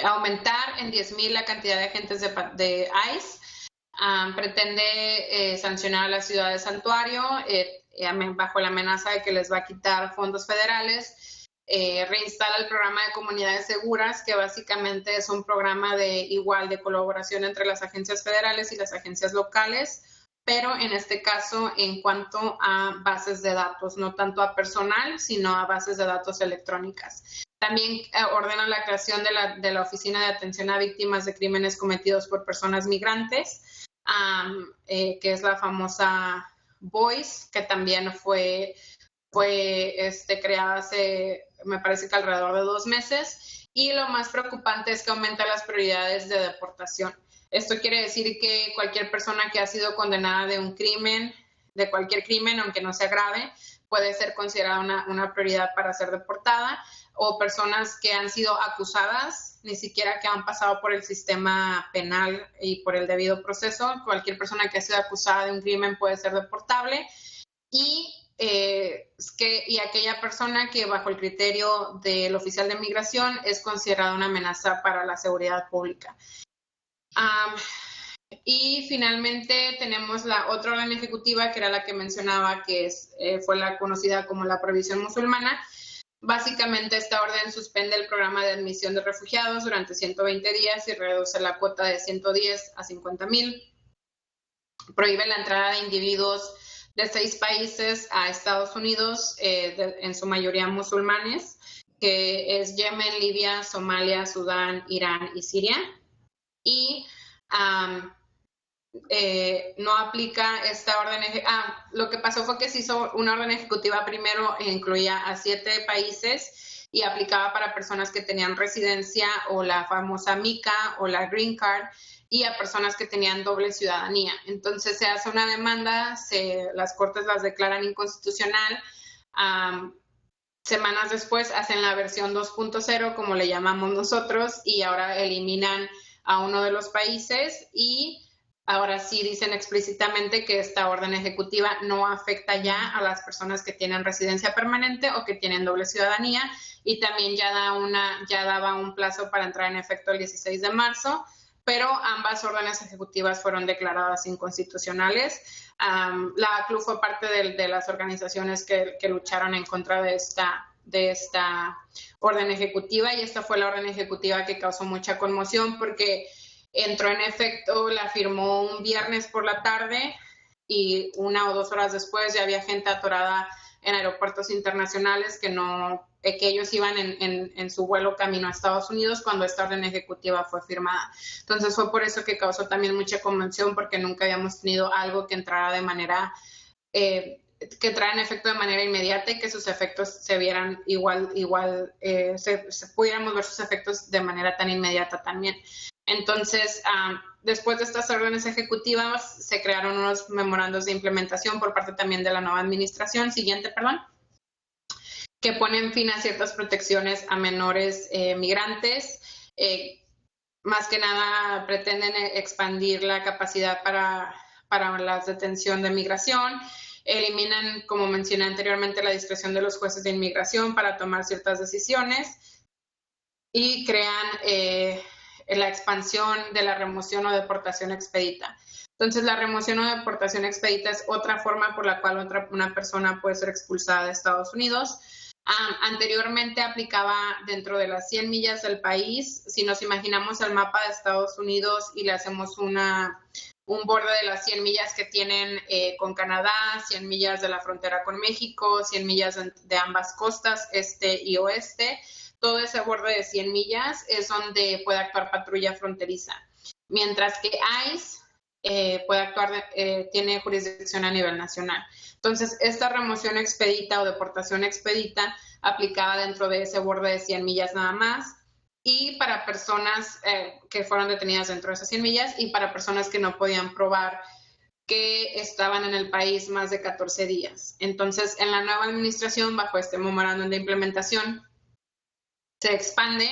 aumentar en 10,000 la cantidad de agentes de ICE. Pretende sancionar a las ciudades santuario bajo la amenaza de que les va a quitar fondos federales. Reinstala el programa de comunidades seguras, que básicamente es un programa de colaboración entre las agencias federales y las agencias locales, pero en este caso en cuanto a bases de datos, no tanto a personal, sino a bases de datos electrónicas. También ordena la creación de la Oficina de Atención a Víctimas de Crímenes Cometidos por Personas Migrantes, que es la famosa VOICE, que también fue creada hace, me parece que alrededor de 2 meses. Y lo más preocupante es que aumenta las prioridades de deportación. Esto quiere decir que cualquier persona que ha sido condenada de cualquier crimen, aunque no sea grave, puede ser considerada una prioridad para ser deportada, o personas que han sido acusadas, ni siquiera que han pasado por el sistema penal y por el debido proceso. Cualquier persona que ha sido acusada de un crimen puede ser deportable, y aquella persona que bajo el criterio del oficial de migración es considerada una amenaza para la seguridad pública. Y finalmente tenemos la otra orden ejecutiva, que era la que mencionaba, que fue la conocida como la prohibición musulmana, Básicamente, esta orden suspende el programa de admisión de refugiados durante 120 días y reduce la cuota de 110 a 50,000. Prohíbe la entrada de individuos de 6 países a Estados Unidos, en su mayoría musulmanes, que es Yemen, Libia, Somalia, Sudán, Irán y Siria. Y no aplica esta orden. Lo que pasó fue que se hizo una orden ejecutiva primero, incluía a 7 países y aplicaba para personas que tenían residencia o la famosa MICA o la Green Card, y a personas que tenían doble ciudadanía. Entonces se hace una demanda, las cortes las declaran inconstitucional. Semanas después hacen la versión 2.0, como le llamamos nosotros, y ahora eliminan a uno de los países, y ahora sí dicen explícitamente que esta orden ejecutiva no afecta ya a las personas que tienen residencia permanente o que tienen doble ciudadanía, y también ya daba un plazo para entrar en efecto el 16 de marzo, pero ambas órdenes ejecutivas fueron declaradas inconstitucionales. La ACLU fue parte de las organizaciones que lucharon en contra de esta orden ejecutiva, y esta fue la orden ejecutiva que causó mucha conmoción porque entró en efecto, la firmó un viernes por la tarde y 1 o 2 horas después ya había gente atorada en aeropuertos internacionales que ellos iban en su vuelo camino a Estados Unidos cuando esta orden ejecutiva fue firmada. Entonces fue por eso que causó también mucha conmoción, porque nunca habíamos tenido algo que entrara de manera, que entrara en efecto de manera inmediata y que sus efectos se vieran pudiéramos ver sus efectos de manera tan inmediata también. Entonces, después de estas órdenes ejecutivas, se crearon unos memorandos de implementación por parte también de la nueva administración que ponen fin a ciertas protecciones a menores migrantes. Más que nada pretenden expandir la capacidad para la detención de migración, eliminan, como mencioné anteriormente, la discreción de los jueces de inmigración para tomar ciertas decisiones, y crean la expansión de la remoción o deportación expedita. Entonces, la remoción o deportación expedita es otra forma por la cual una persona puede ser expulsada de Estados Unidos. Anteriormente aplicaba dentro de las 100 millas del país. Si nos imaginamos el mapa de Estados Unidos y le hacemos un borde de las 100 millas que tienen con Canadá, 100 millas de la frontera con México, 100 millas de ambas costas, este y oeste, todo ese borde de 100 millas es donde puede actuar patrulla fronteriza. Mientras que ICE puede actuar, tiene jurisdicción a nivel nacional. Entonces, esta remoción expedita o deportación expedita aplicaba dentro de ese borde de 100 millas nada más, y para personas que fueron detenidas dentro de esas 100 millas, y para personas que no podían probar que estaban en el país más de 14 días. Entonces, en la nueva administración, bajo este memorándum de implementación, se expande,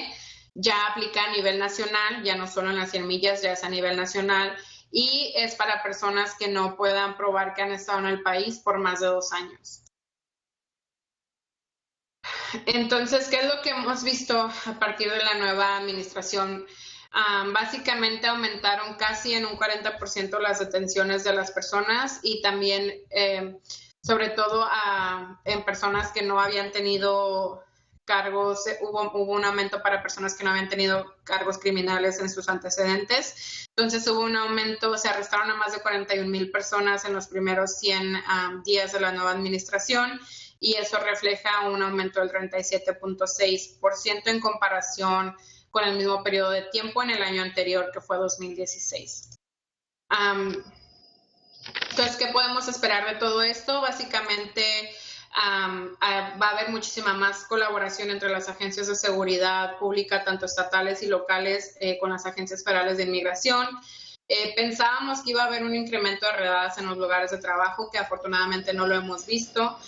ya aplica a nivel nacional, ya no solo en las 100 millas, ya es a nivel nacional, y es para personas que no puedan probar que han estado en el país por más de 2 años. Entonces, ¿qué es lo que hemos visto a partir de la nueva administración? Básicamente aumentaron casi en un 40% las detenciones de las personas, y también, sobre todo, en personas que no habían tenido cargos, hubo un aumento para personas que no habían tenido cargos criminales en sus antecedentes. Entonces hubo un aumento, se arrestaron a más de 41,000 personas en los primeros 100 días de la nueva administración, y eso refleja un aumento del 37.6% en comparación con el mismo periodo de tiempo en el año anterior, que fue 2016. Entonces, ¿qué podemos esperar de todo esto? Básicamente, va a haber muchísima más colaboración entre las agencias de seguridad pública, tanto estatales y locales, con las agencias federales de inmigración. Pensábamos que iba a haber un incremento de redadas en los lugares de trabajo, que afortunadamente no lo hemos visto.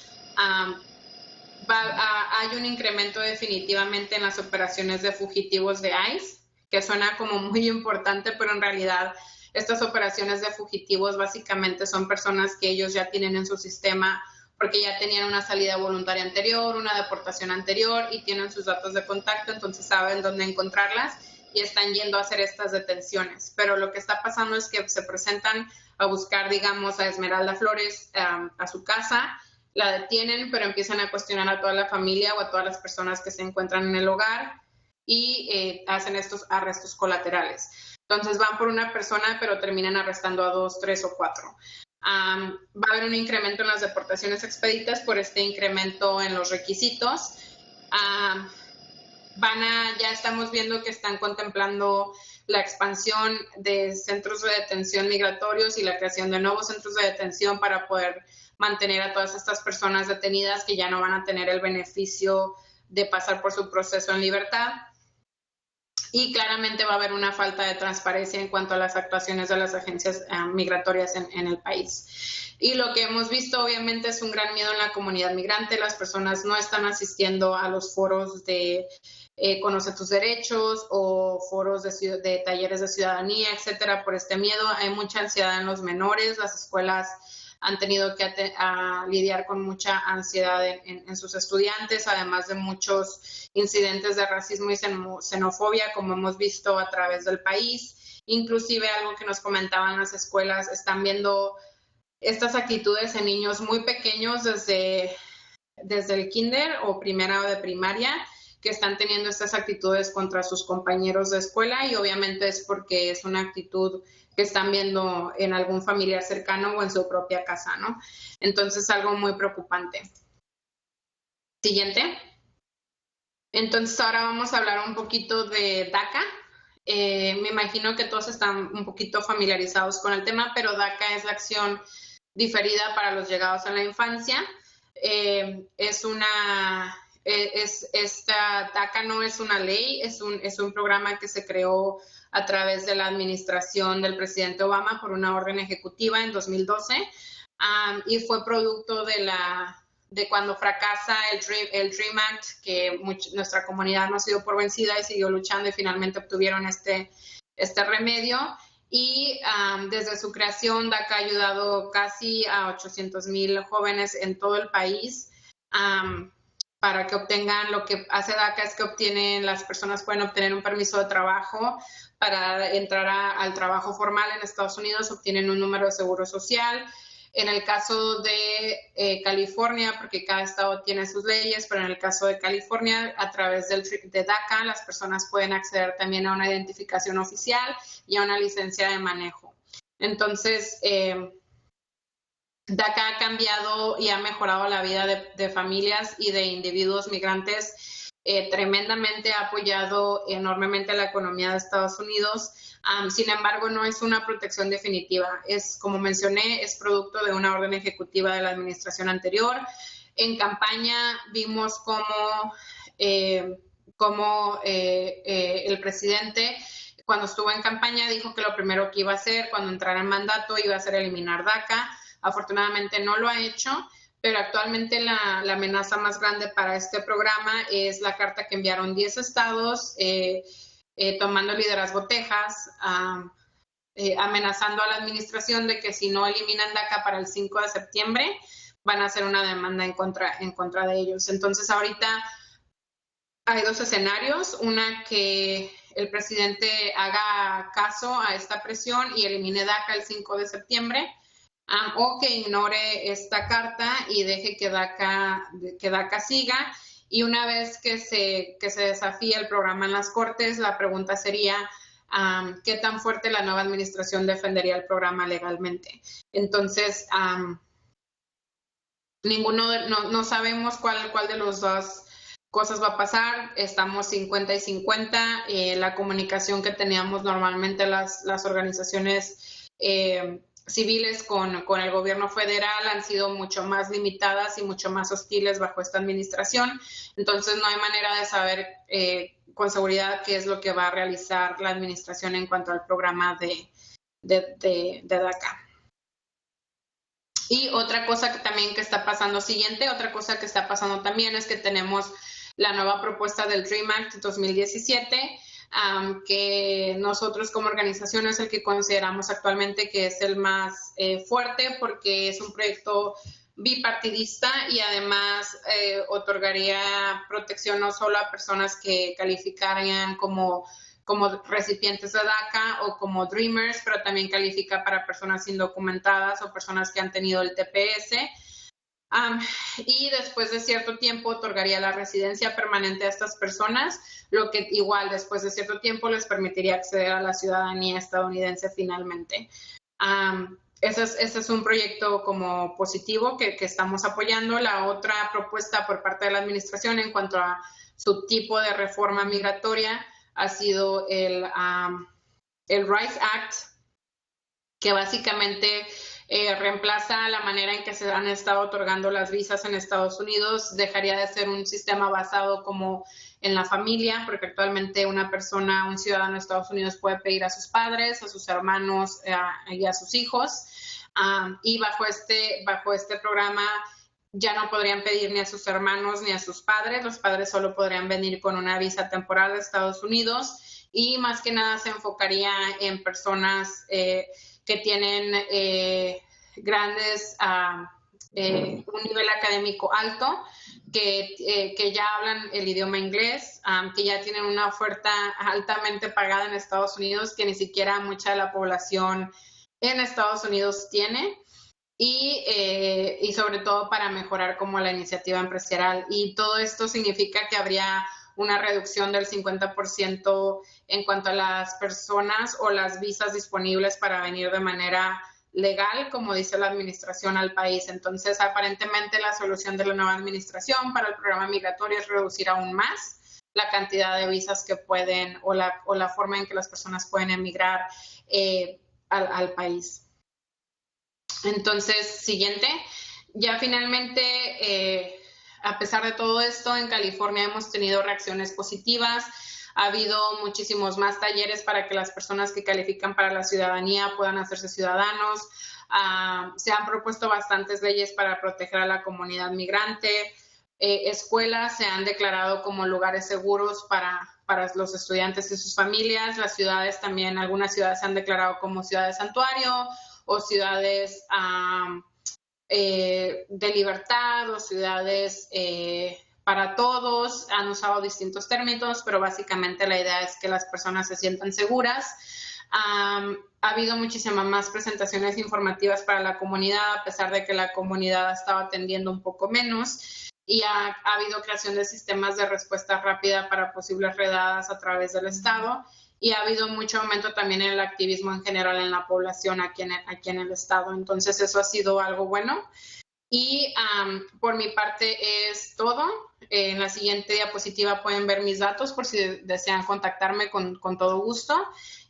Hay un incremento definitivamente en las operaciones de fugitivos de ICE, que suena como muy importante, pero en realidad estas operaciones de fugitivos básicamente son personas que ellos ya tienen en su sistema porque ya tenían una salida voluntaria anterior, una deportación anterior, y tienen sus datos de contacto, entonces saben dónde encontrarlas y están yendo a hacer estas detenciones. Pero lo que está pasando es que se presentan a buscar, digamos, a Esmeralda Flores a su casa, la detienen, pero empiezan a cuestionar a toda la familia o a todas las personas que se encuentran en el hogar y hacen estos arrestos colaterales. Entonces van por una persona, pero terminan arrestando a 2, 3 o 4. Va a haber un incremento en las deportaciones expeditas por este incremento en los requisitos. Ya estamos viendo que están contemplando la expansión de centros de detención migratorios y la creación de nuevos centros de detención para poder mantener a todas estas personas detenidas que ya no van a tener el beneficio de pasar por su proceso en libertad. Y claramente va a haber una falta de transparencia en cuanto a las actuaciones de las agencias migratorias en el país. Y lo que hemos visto obviamente es un gran miedo en la comunidad migrante. Las personas no están asistiendo a los foros de Conoce tus derechos o foros de talleres de ciudadanía, etcétera, por este miedo. Hay mucha ansiedad en los menores. Las escuelas han tenido que lidiar con mucha ansiedad en sus estudiantes, además de muchos incidentes de racismo y xenofobia, como hemos visto a través del país. Inclusive algo que nos comentaban las escuelas, están viendo estas actitudes en niños muy pequeños desde el kinder o primera o de primaria, que están teniendo estas actitudes contra sus compañeros de escuela, y obviamente es porque es una actitud que están viendo en algún familiar cercano o en su propia casa, ¿no? Entonces, algo muy preocupante. Siguiente. Entonces, ahora vamos a hablar un poquito de DACA. Me imagino que todos están un poquito familiarizados con el tema, pero DACA es la acción diferida para los llegados a la infancia. Esta DACA no es una ley, es un programa que se creó a través de la administración del presidente Obama por una orden ejecutiva en 2012 y fue producto de cuando fracasa el Dream Act, que nuestra comunidad no ha sido por vencida y siguió luchando y finalmente obtuvieron este remedio. Y desde su creación, DACA ha ayudado casi a 800,000 jóvenes en todo el país para que obtengan. Lo que hace DACA es que las personas pueden obtener un permiso de trabajo para entrar al trabajo formal en Estados Unidos, obtienen un número de seguro social. En el caso de California, porque cada estado tiene sus leyes, pero en el caso de California, a través de DACA, las personas pueden acceder también a una identificación oficial y a una licencia de manejo. Entonces, DACA ha cambiado y ha mejorado la vida de familias y de individuos migrantes tremendamente, ha apoyado enormemente la economía de Estados Unidos. Sin embargo, no es una protección definitiva. Como mencioné, es producto de una orden ejecutiva de la administración anterior. En campaña vimos cómo el presidente, cuando estuvo en campaña, dijo que lo primero que iba a hacer cuando entrara en mandato iba a ser eliminar DACA. Afortunadamente no lo ha hecho, pero actualmente la amenaza más grande para este programa es la carta que enviaron 10 estados tomando liderazgo Texas, amenazando a la administración de que si no eliminan DACA para el 5 de septiembre, van a hacer una demanda en contra de ellos. Entonces, ahorita hay dos escenarios: una, que el presidente haga caso a esta presión y elimine DACA el 5 de septiembre, o que ignore esta carta y deje que DACA siga. Y una vez que se desafíe el programa en las cortes, la pregunta sería qué tan fuerte la nueva administración defendería el programa legalmente. Entonces, no sabemos cuál de las dos cosas va a pasar. Estamos 50 y 50. La comunicación que teníamos normalmente las organizaciones civiles con el gobierno federal han sido mucho más limitadas y mucho más hostiles bajo esta administración. Entonces, no hay manera de saber con seguridad qué es lo que va a realizar la administración en cuanto al programa de DACA. Y otra cosa que está pasando también es que tenemos la nueva propuesta del Dream Act 2017, que nosotros como organización es el que consideramos actualmente que es el más fuerte, porque es un proyecto bipartidista y además otorgaría protección no solo a personas que calificarían como recipientes de DACA o como Dreamers, pero también califica para personas indocumentadas o personas que han tenido el TPS. Y después de cierto tiempo otorgaría la residencia permanente a estas personas, lo que igual después de cierto tiempo les permitiría acceder a la ciudadanía estadounidense finalmente. Ese es un proyecto como positivo que estamos apoyando. La otra propuesta por parte de la administración en cuanto a su tipo de reforma migratoria ha sido el RISE Act, que básicamente reemplaza la manera en que se han estado otorgando las visas en Estados Unidos. Dejaría de ser un sistema basado como en la familia, porque actualmente una persona, un ciudadano de Estados Unidos puede pedir a sus padres, a sus hermanos y a sus hijos. Y bajo este programa ya no podrían pedir ni a sus hermanos ni a sus padres. Los padres solo podrían venir con una visa temporal de Estados Unidos y más que nada se enfocaría en personas que tienen un nivel académico alto, que ya hablan el idioma inglés, que ya tienen una oferta altamente pagada en Estados Unidos que ni siquiera mucha de la población en Estados Unidos tiene, y sobre todo para mejorar como la iniciativa empresarial. Y todo esto significa que habría una reducción del 50% en cuanto a las personas o las visas disponibles para venir de manera legal, como dice la administración, al país. Entonces, aparentemente la solución de la nueva administración para el programa migratorio es reducir aún más la cantidad de visas que pueden o la forma en que las personas pueden emigrar al país. Entonces, siguiente, ya finalmente, a pesar de todo esto, en California hemos tenido reacciones positivas. Ha habido muchísimos más talleres para que las personas que califican para la ciudadanía puedan hacerse ciudadanos. Se han propuesto bastantes leyes para proteger a la comunidad migrante. Escuelas se han declarado como lugares seguros para los estudiantes y sus familias. Las ciudades también, algunas ciudades se han declarado como ciudades santuario o ciudades de libertad o ciudades para todos. Han usado distintos términos, pero básicamente la idea es que las personas se sientan seguras. Ha habido muchísimas más presentaciones informativas para la comunidad, a pesar de que la comunidad ha estado atendiendo un poco menos, y ha habido creación de sistemas de respuesta rápida para posibles redadas a través del Estado, y ha habido mucho aumento también en el activismo en general en la población aquí en el Estado. Entonces, eso ha sido algo bueno. Y por mi parte es todo. En la siguiente diapositiva pueden ver mis datos por si desean contactarme con todo gusto.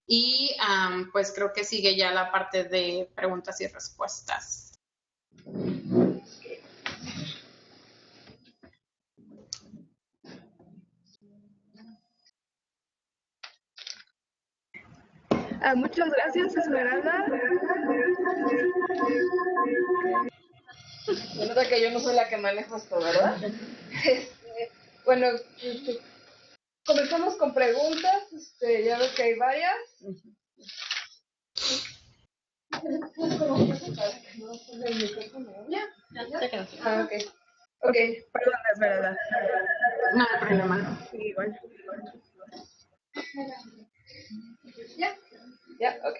Y pues creo que sigue ya la parte de preguntas y respuestas. Muchas gracias, Esmeralda. Se nota que yo no soy la que manejo esto, ¿verdad? Bueno, comenzamos con preguntas. Ya veo que hay varias. Ya quedó. Ok, perdón, Esmeralda. No hay problema. Sí, igual. Ya, ok.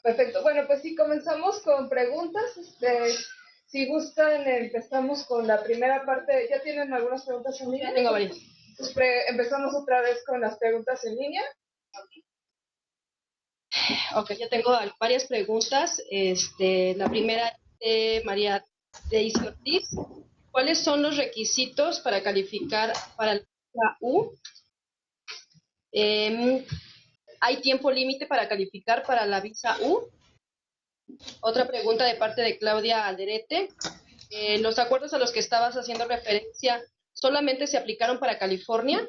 Perfecto. Bueno, pues sí, comenzamos con preguntas. Si gustan, empezamos con la primera parte. ¿Ya tienen algunas preguntas en línea? Tengo varias. Pues empezamos otra vez con las preguntas en línea. Ok, ya tengo varias preguntas. La primera es de María Daisy Ortiz. ¿Cuáles son los requisitos para calificar para la U? ¿Hay tiempo límite para calificar para la visa U? Otra pregunta de parte de Claudia Alderete. ¿Los acuerdos a los que estabas haciendo referencia solamente se aplicaron para California?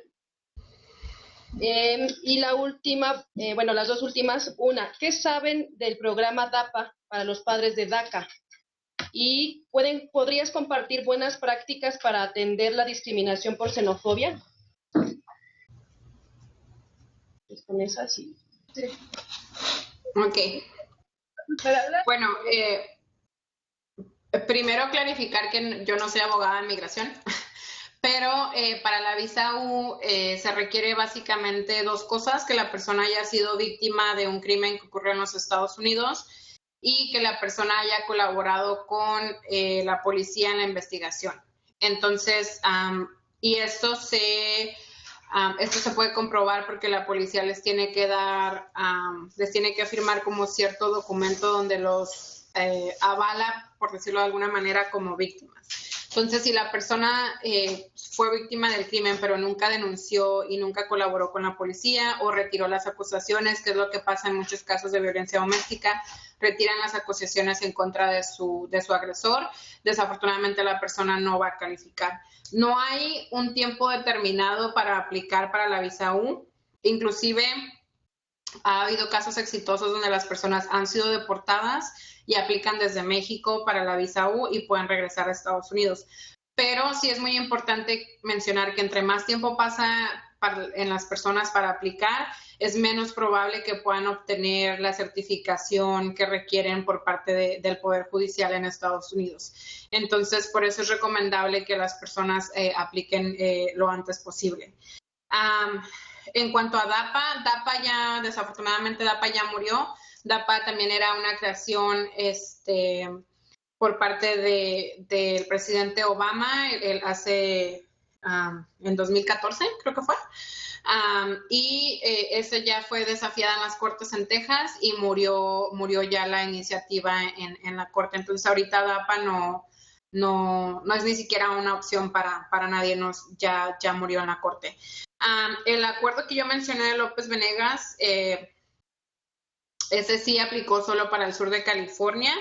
Y la última, las dos últimas, una, ¿qué saben del programa DAPA para los padres de DACA? Y ¿podrías compartir buenas prácticas para atender la discriminación por xenofobia? Pues con esa sí. Ok. Bueno, primero clarificar que yo no soy abogada de migración, pero para la visa U se requiere básicamente dos cosas: que la persona haya sido víctima de un crimen que ocurrió en los Estados Unidos y que la persona haya colaborado con la policía en la investigación. Entonces, y esto se puede comprobar porque la policía les tiene que dar, les tiene que firmar como cierto documento donde los avala, por decirlo de alguna manera, como víctimas. Entonces, si la persona fue víctima del crimen, pero nunca denunció y nunca colaboró con la policía o retiró las acusaciones, que es lo que pasa en muchos casos de violencia doméstica, retiran las acusaciones en contra de su agresor, desafortunadamente la persona no va a calificar. No hay un tiempo determinado para aplicar para la visa U, inclusive ha habido casos exitosos donde las personas han sido deportadas y aplican desde México para la visa U y pueden regresar a Estados Unidos. Pero sí es muy importante mencionar que entre más tiempo pasa en las personas para aplicar, es menos probable que puedan obtener la certificación que requieren por parte del Poder Judicial en Estados Unidos. Entonces, por eso es recomendable que las personas apliquen lo antes posible. En cuanto a DAPA ya, desafortunadamente DAPA ya murió. DAPA también era una creación por parte del presidente Obama, en 2014, creo que fue. Y esa ya fue desafiada en las cortes en Texas y murió ya la iniciativa en la corte. Entonces ahorita DAPA no es ni siquiera una opción para nadie, ya murió en la corte. El acuerdo que yo mencioné de López Venegas, ese sí aplicó solo para el sur de California,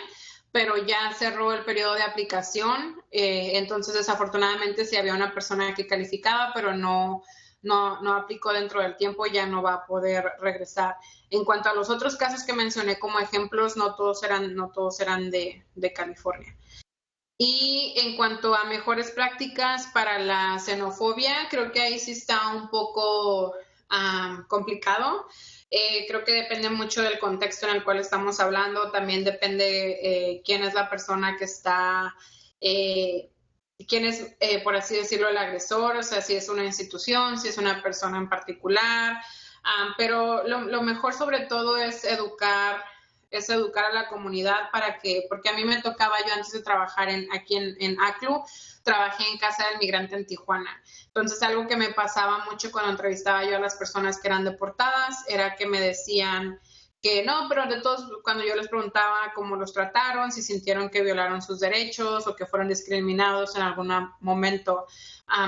pero ya cerró el periodo de aplicación, entonces desafortunadamente si había una persona que calificaba, pero no aplicó dentro del tiempo, ya no va a poder regresar. En cuanto a los otros casos que mencioné como ejemplos, no todos eran de California. Y en cuanto a mejores prácticas para la xenofobia, creo que ahí sí está un poco complicado. Creo que depende mucho del contexto en el cual estamos hablando. También depende quién es la persona que está, quién es, por así decirlo, el agresor, o sea, si es una institución, si es una persona en particular. Pero lo mejor sobre todo es educar a la comunidad porque a mí me tocaba, yo antes de trabajar aquí en ACLU, trabajé en Casa del Migrante en Tijuana. Entonces, algo que me pasaba mucho cuando entrevistaba yo a las personas que eran deportadas era que me decían que no, pero de todos, cuando yo les preguntaba cómo los trataron, si sintieron que violaron sus derechos o que fueron discriminados en algún momento,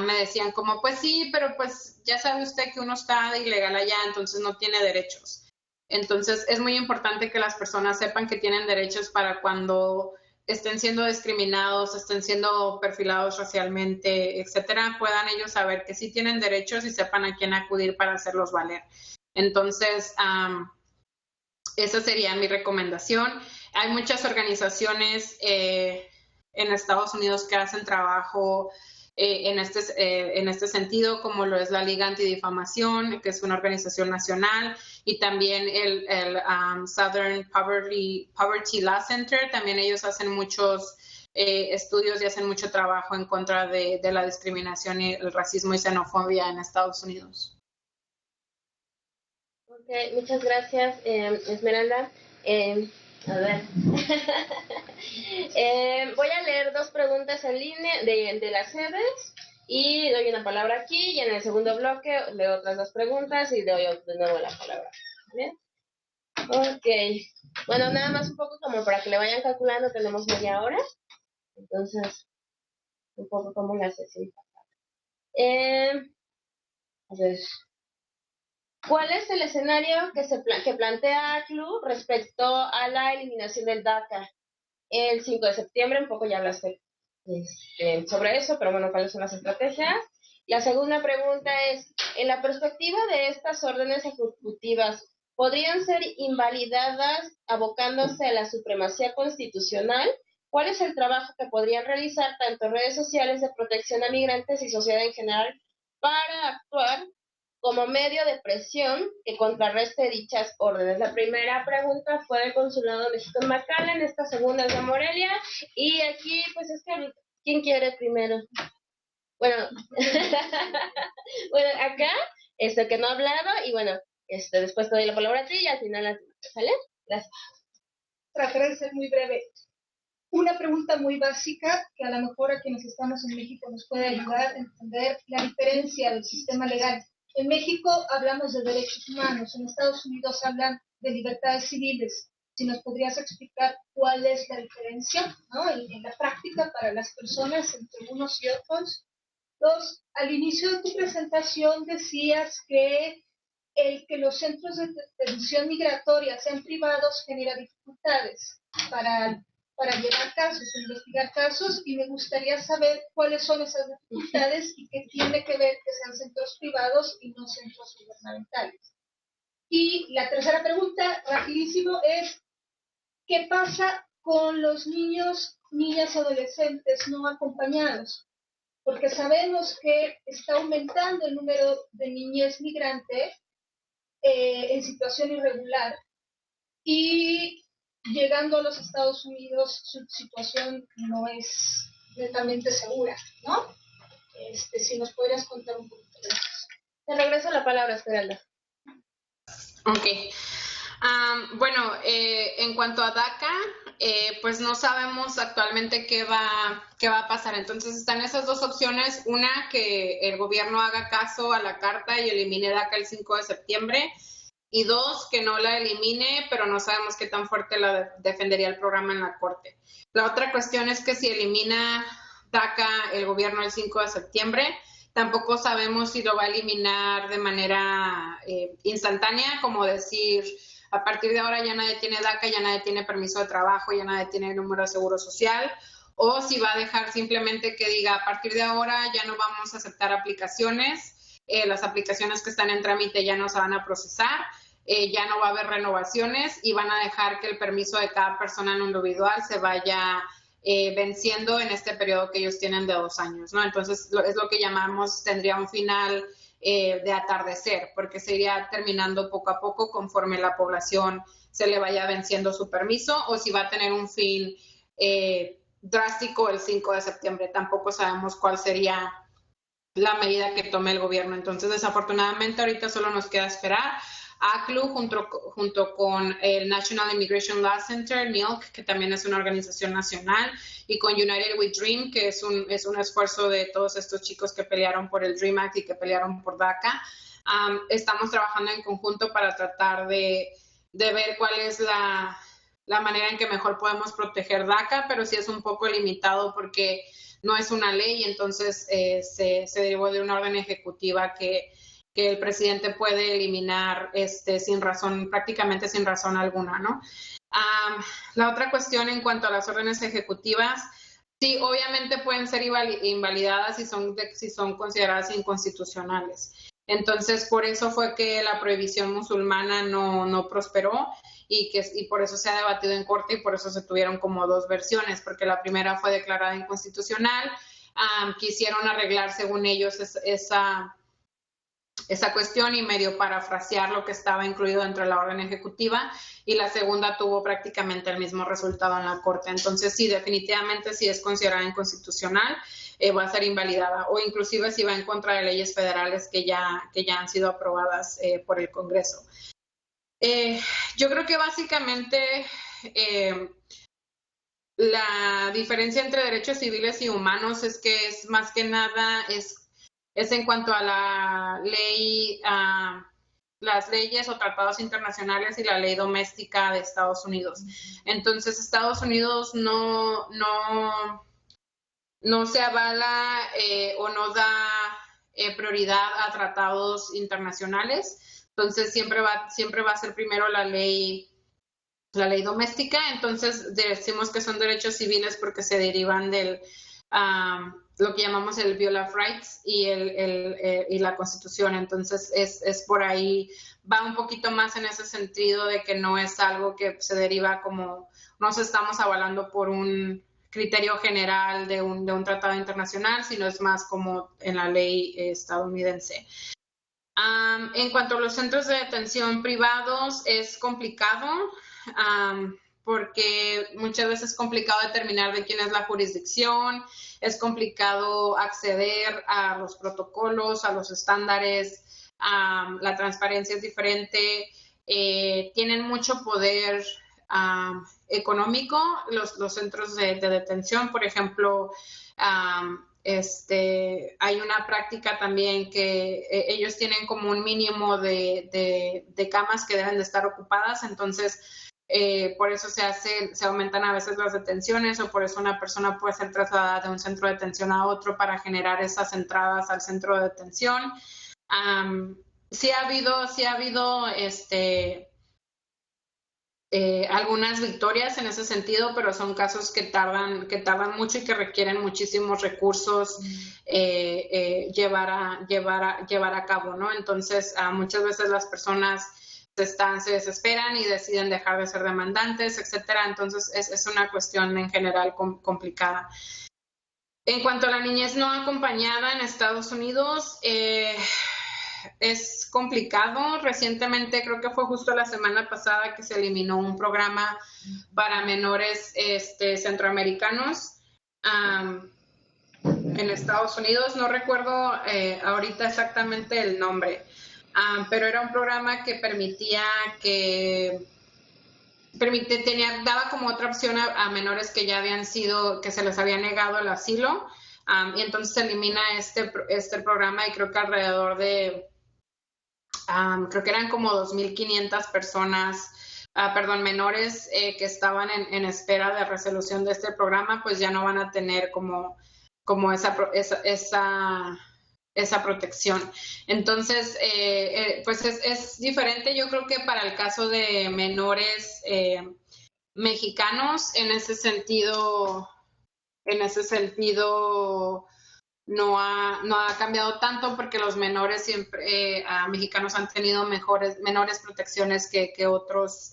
me decían como, pues sí, pero pues ya sabe usted que uno está de ilegal allá, entonces no tiene derechos. Entonces, es muy importante que las personas sepan que tienen derechos para cuando estén siendo discriminados, estén siendo perfilados racialmente, etcétera, puedan ellos saber que sí tienen derechos y sepan a quién acudir para hacerlos valer. Entonces, esa sería mi recomendación. Hay muchas organizaciones en Estados Unidos que hacen trabajo en este sentido, como lo es la Liga Antidifamación, que es una organización nacional, y también el Southern Poverty Law Center. También ellos hacen muchos estudios y hacen mucho trabajo en contra de la discriminación y el racismo y xenofobia en Estados Unidos. Ok, muchas gracias, Esmeralda. A ver, voy a leer dos preguntas en línea de las sedes y doy una palabra aquí y en el segundo bloque leo otras dos preguntas y doy de nuevo la palabra. ¿Bien? Ok, bueno, nada más un poco como para que le vayan calculando, tenemos media hora, entonces un poco como la sesión pasada. A ver. ¿Cuál es el escenario que plantea ACLU respecto a la eliminación del DACA? El 5 de septiembre, un poco ya hablaste sobre eso, pero bueno, ¿cuáles son las estrategias? La segunda pregunta es, en la perspectiva de estas órdenes ejecutivas, ¿podrían ser invalidadas abocándose a la supremacía constitucional? ¿Cuál es el trabajo que podrían realizar tanto redes sociales de protección a migrantes y sociedad en general para actuar como medio de presión que contrarreste dichas órdenes? La primera pregunta fue del Consulado de México en McAllen, esta segunda es de Morelia, y aquí, pues es que, ¿quién quiere primero? Bueno, bueno, acá, que no ha hablado, y bueno, después te doy la palabra a ti, y al final, ¿sale? Gracias. trataré de ser muy breve. Una pregunta muy básica que a lo mejor a quienes estamos en México nos puede ayudar a entender la diferencia del sistema legal. En México hablamos de derechos humanos, en Estados Unidos hablan de libertades civiles. Si nos podrías explicar cuál es la diferencia, ¿no? en la práctica para las personas entre unos y otros. Dos, al inicio de tu presentación decías que el que los centros de detención migratoria sean privados genera dificultades para llevar casos, investigar casos, y me gustaría saber cuáles son esas dificultades y qué tiene que ver que sean centros privados y no centros gubernamentales. Y la tercera pregunta, rapidísimo, es ¿qué pasa con los niños, niñas, adolescentes no acompañados? Porque sabemos que está aumentando el número de niñez migrante en situación irregular y llegando a los Estados Unidos su situación no es netamente segura, ¿no? Si nos podrías contar un poquito de eso. Te regreso la palabra, Esmeralda. Ok. Bueno, en cuanto a DACA, pues no sabemos actualmente qué va a pasar. Entonces están esas dos opciones. Una, que el gobierno haga caso a la carta y elimine DACA el 5 de septiembre. Y dos, que no la elimine, pero no sabemos qué tan fuerte la defendería el programa en la Corte. La otra cuestión es que si elimina DACA el gobierno el 5 de septiembre, tampoco sabemos si lo va a eliminar de manera instantánea, como decir, a partir de ahora ya nadie tiene DACA, ya nadie tiene permiso de trabajo, ya nadie tiene número de seguro social, o si va a dejar simplemente que diga, a partir de ahora ya no vamos a aceptar aplicaciones, las aplicaciones que están en trámite ya no se van a procesar, ya no va a haber renovaciones y van a dejar que el permiso de cada persona en individual se vaya venciendo en este periodo que ellos tienen de 2 años, ¿no? Entonces, es lo que llamamos, tendría un final de atardecer, porque se iría terminando poco a poco conforme la población se le vaya venciendo su permiso, o si va a tener un fin drástico el 5 de septiembre. Tampoco sabemos cuál sería la medida que tome el gobierno. Entonces, desafortunadamente, ahorita solo nos queda esperar. ACLU junto con el National Immigration Law Center, NILC, que también es una organización nacional, y con United We Dream, que es un esfuerzo de todos estos chicos que pelearon por el DREAM Act y que pelearon por DACA. Estamos trabajando en conjunto para tratar de ver cuál es la manera en que mejor podemos proteger DACA, pero sí es un poco limitado porque no es una ley, entonces se derivó de una orden ejecutiva que el presidente puede eliminar sin razón, prácticamente sin razón alguna, ¿no? La otra cuestión en cuanto a las órdenes ejecutivas, sí, obviamente pueden ser invalidadas si son consideradas inconstitucionales. Entonces, por eso fue que la prohibición musulmana no prosperó y por eso se ha debatido en corte y por eso se tuvieron como 2 versiones, porque la primera fue declarada inconstitucional, quisieron arreglar según ellos esa cuestión y medio parafrasear lo que estaba incluido dentro de la orden ejecutiva, y la segunda tuvo prácticamente el mismo resultado en la Corte. Entonces, sí, definitivamente sí es considerada inconstitucional, va a ser invalidada, o inclusive si va en contra de leyes federales que ya han sido aprobadas por el Congreso. Yo creo que básicamente la diferencia entre derechos civiles y humanos es que es más que nada es en cuanto a la ley, las leyes o tratados internacionales y la ley doméstica de Estados Unidos. Entonces, Estados Unidos no se avala o no da prioridad a tratados internacionales. Entonces, siempre va a ser primero la ley doméstica. Entonces, decimos que son derechos civiles porque se derivan del lo que llamamos el Bill of Rights y la Constitución. Entonces, es por ahí, va un poquito más en ese sentido de que no es algo que se deriva como, nos estamos avalando por un criterio general de un tratado internacional, sino es más como en la ley estadounidense. En cuanto a los centros de detención privados, es complicado porque muchas veces es complicado determinar de quién es la jurisdicción, es complicado acceder a los protocolos, a los estándares, la transparencia es diferente, tienen mucho poder económico, los centros de detención. Por ejemplo, hay una práctica también que ellos tienen como un mínimo de camas que deben de estar ocupadas, entonces por eso se aumentan a veces las detenciones, o por eso una persona puede ser trasladada de un centro de detención a otro para generar esas entradas al centro de detención. Sí ha habido algunas victorias en ese sentido, pero son casos que tardan mucho y que requieren muchísimos recursos llevar a cabo, ¿no? Entonces, muchas veces las personas se desesperan y deciden dejar de ser demandantes, etcétera. Entonces, es una cuestión en general complicada. En cuanto a la niñez no acompañada en Estados Unidos, es complicado. Recientemente, creo que fue justo la semana pasada, que se eliminó un programa para menores centroamericanos en Estados Unidos. No recuerdo ahorita exactamente el nombre, pero era un programa que daba como otra opción a menores que ya que se les había negado el asilo, y entonces se elimina este programa, y creo que alrededor de creo que eran como 2.500 personas, menores que estaban en espera de resolución de este programa, pues ya no van a tener como esa protección. Entonces, pues es diferente. Yo creo que para el caso de menores mexicanos, en ese sentido no ha cambiado tanto, porque los menores siempre mexicanos han tenido menores protecciones que otros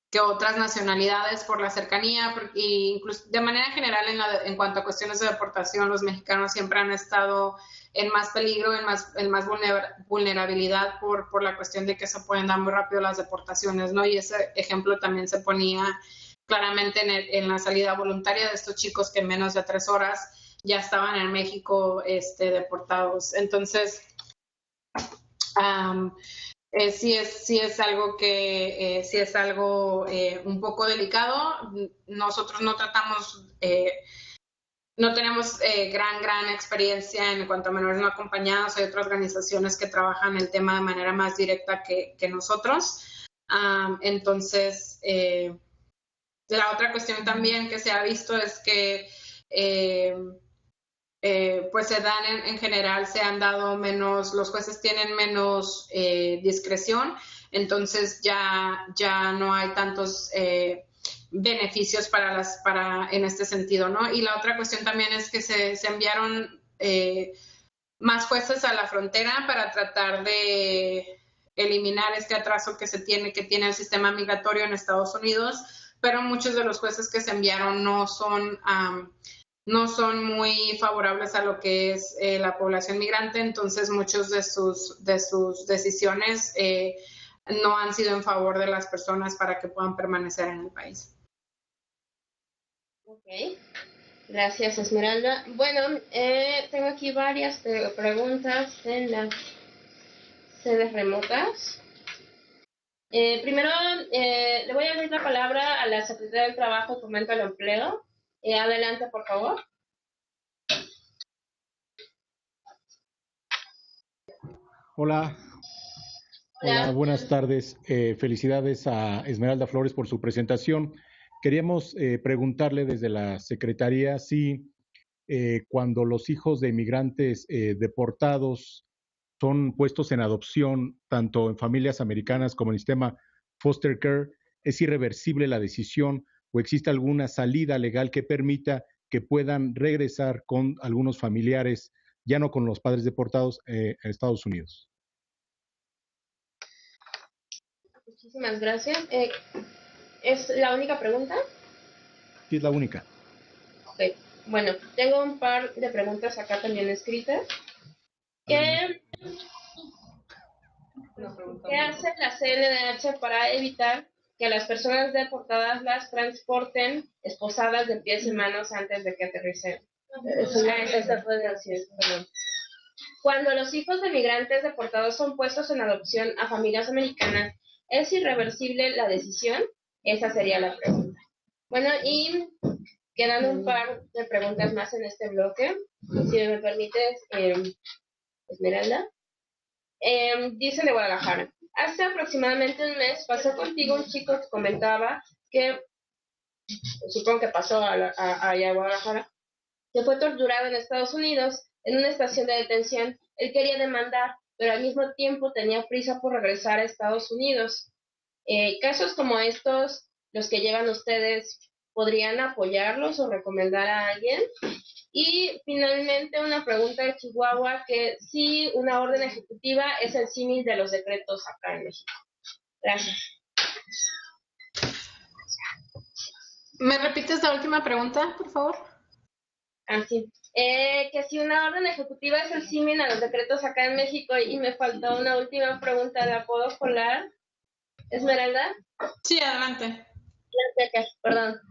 que otras nacionalidades por la cercanía, y incluso de manera general en cuanto a cuestiones de deportación, los mexicanos siempre han estado en más peligro, en más vulnerabilidad por la cuestión de que se pueden dar muy rápido las deportaciones, ¿no? Y ese ejemplo también se ponía claramente en la salida voluntaria de estos chicos, que en menos de 3 horas ya estaban en México deportados. Entonces, sí es algo un poco delicado. Nosotros no tenemos gran experiencia en cuanto a menores no acompañados. Hay otras organizaciones que trabajan el tema de manera más directa que nosotros. Entonces, la otra cuestión también que se ha visto es que pues se dan en general, se han dado menos, los jueces tienen menos discreción, entonces ya no hay tantos beneficios en este sentido, ¿no? Y la otra cuestión también es que se enviaron más jueces a la frontera para tratar de eliminar este atraso que tiene el sistema migratorio en Estados Unidos, pero muchos de los jueces que se enviaron no son muy favorables a lo que es la población migrante. Entonces muchos de sus decisiones no han sido en favor de las personas para que puedan permanecer en el país. Ok, gracias, Esmeralda. Bueno, tengo aquí varias preguntas en las sedes remotas. Primero, le voy a dar la palabra a la Secretaria del Trabajo y Fomento al Empleo. Adelante, por favor. Hola. Hola, buenas tardes. Felicidades a Esmeralda Flores por su presentación. Queríamos preguntarle desde la Secretaría si cuando los hijos de inmigrantes deportados son puestos en adopción, tanto en familias americanas como en el sistema foster care, ¿es irreversible la decisión o existe alguna salida legal que permita que puedan regresar con algunos familiares, ya no con los padres deportados, en Estados Unidos? Muchísimas gracias. ¿Es la única pregunta? Sí, es la única. Ok. Bueno, tengo un par de preguntas acá también escritas. ¿Qué hace la CNDH para evitar que las personas deportadas las transporten esposadas de pies y manos antes de que aterricen? Cuando los hijos de migrantes deportados son puestos en adopción a familias americanas, ¿es irreversible la decisión? Esa sería la pregunta. Bueno, y quedan un par de preguntas más en este bloque. Si me permites, Esmeralda. Dice de Guadalajara. Hace aproximadamente un mes pasó contigo un chico que comentaba que, supongo que pasó allá a Guadalajara, que fue torturado en Estados Unidos en una estación de detención. Él quería demandar, pero al mismo tiempo tenía prisa por regresar a Estados Unidos. Casos como estos, los que llevan ustedes, ¿podrían apoyarlos o recomendar a alguien? Y finalmente una pregunta de Chihuahua, que si una orden ejecutiva es el símil de los decretos acá en México. Gracias. ¿Me repites la última pregunta, por favor? Sí. Que si una orden ejecutiva es el símil a los decretos acá en México, y me faltó una última pregunta, ¿la puedo colar? Esmeralda. Sí, adelante. Perdón.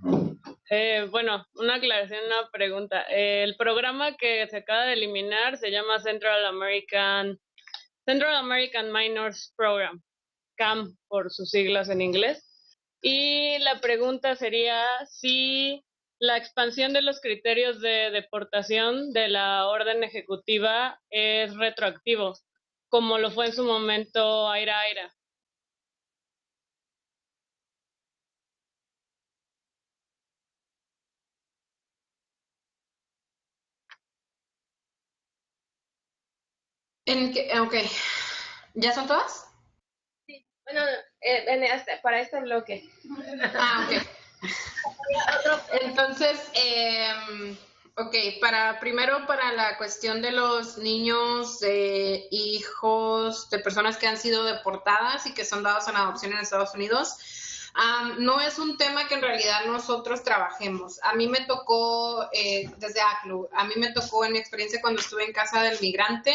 Bueno, una aclaración, una pregunta. El programa que se acaba de eliminar se llama Central American Minors Program, CAM por sus siglas en inglés. Y la pregunta sería si la expansión de los criterios de deportación de la orden ejecutiva es retroactivo, como lo fue en su momento Aira Aira. Ok. ¿Ya son todas? Sí. Bueno, para este bloque. Ok. Entonces, ok, primero para la cuestión de los niños, hijos de personas que han sido deportadas y que son dados en adopción en Estados Unidos, no es un tema que en realidad nosotros trabajemos. A mí me tocó, desde ACLU, a mí me tocó en mi experiencia cuando estuve en Casa del Migrante,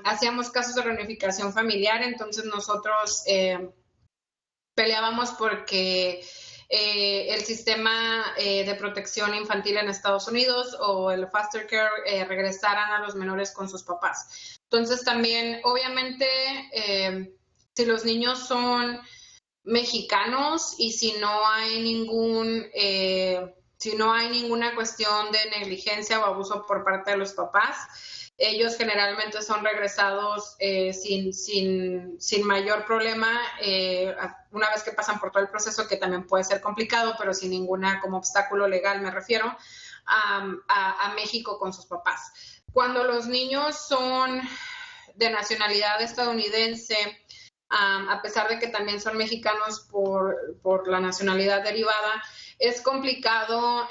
hacíamos casos de reunificación familiar, entonces nosotros peleábamos porque el sistema de protección infantil en Estados Unidos o el foster care regresaran a los menores con sus papás. Entonces también, obviamente, si los niños son mexicanos y si no hay ninguna cuestión de negligencia o abuso por parte de los papás, ellos generalmente son regresados sin mayor problema una vez que pasan por todo el proceso, que también puede ser complicado, pero sin ninguna como obstáculo legal, me refiero, a México con sus papás. Cuando los niños son de nacionalidad estadounidense, a pesar de que también son mexicanos por la nacionalidad derivada, es complicado.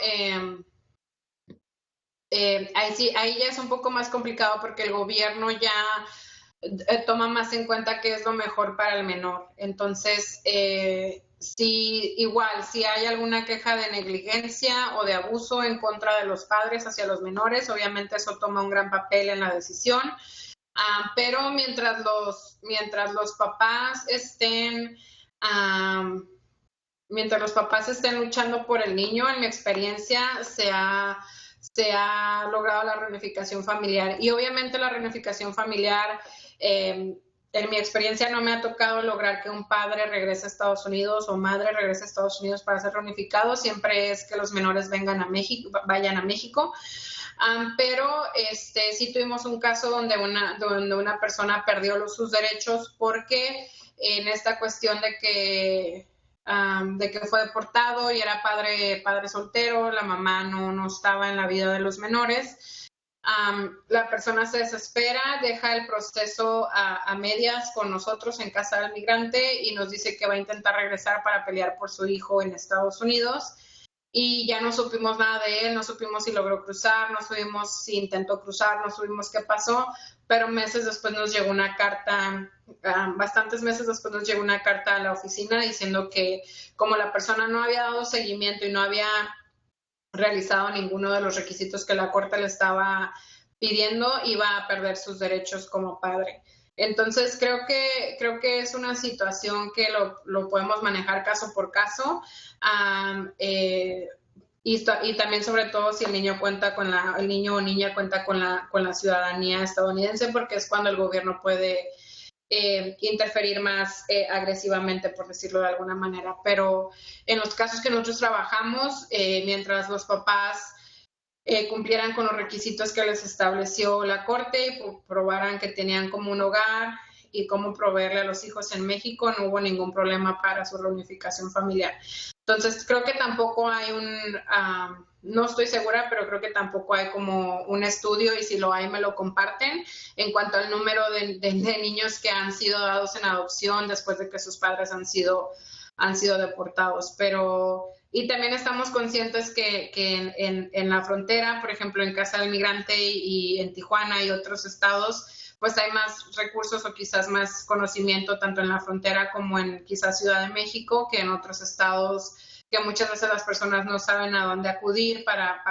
Ahí ya es un poco más complicado porque el gobierno ya toma más en cuenta qué es lo mejor para el menor. Entonces, si hay alguna queja de negligencia o de abuso en contra de los padres hacia los menores, obviamente eso toma un gran papel en la decisión. Pero mientras los papás estén luchando por el niño, en mi experiencia se ha logrado la reunificación familiar. Y obviamente la reunificación familiar, en mi experiencia no me ha tocado lograr que un padre regrese a Estados Unidos o madre regrese a Estados Unidos para ser reunificado. Siempre es que los menores vayan a México. Pero sí tuvimos un caso donde una persona perdió sus derechos porque en esta cuestión de que fue deportado y era padre soltero, la mamá no estaba en la vida de los menores. La persona se desespera, deja el proceso a medias con nosotros en Casa del Migrante y nos dice que va a intentar regresar para pelear por su hijo en Estados Unidos. Y ya no supimos nada de él, no supimos si logró cruzar, no supimos si intentó cruzar, no supimos qué pasó, pero meses después nos llegó una carta, bastantes meses después nos llegó una carta a la oficina diciendo que como la persona no había dado seguimiento y no había realizado ninguno de los requisitos que la corte le estaba pidiendo, iba a perder sus derechos como padre. Entonces creo que es una situación que lo podemos manejar caso por caso, y también sobre todo si el niño el niño o niña cuenta con la ciudadanía estadounidense, porque es cuando el gobierno puede interferir más agresivamente, por decirlo de alguna manera. Pero en los casos que nosotros trabajamos, mientras los papás cumplieran con los requisitos que les estableció la Corte y probaran que tenían como un hogar y cómo proveerle a los hijos en México, no hubo ningún problema para su reunificación familiar. Entonces, creo que tampoco hay no estoy segura, pero creo que tampoco hay como un estudio, y si lo hay me lo comparten, en cuanto al número de niños que han sido dados en adopción después de que sus padres han sido deportados. Pero, y también estamos conscientes que en la frontera, por ejemplo, en Casa del Migrante y en Tijuana y otros estados, pues hay más recursos o quizás más conocimiento tanto en la frontera como en quizás Ciudad de México, que en otros estados, que muchas veces las personas no saben a dónde acudir para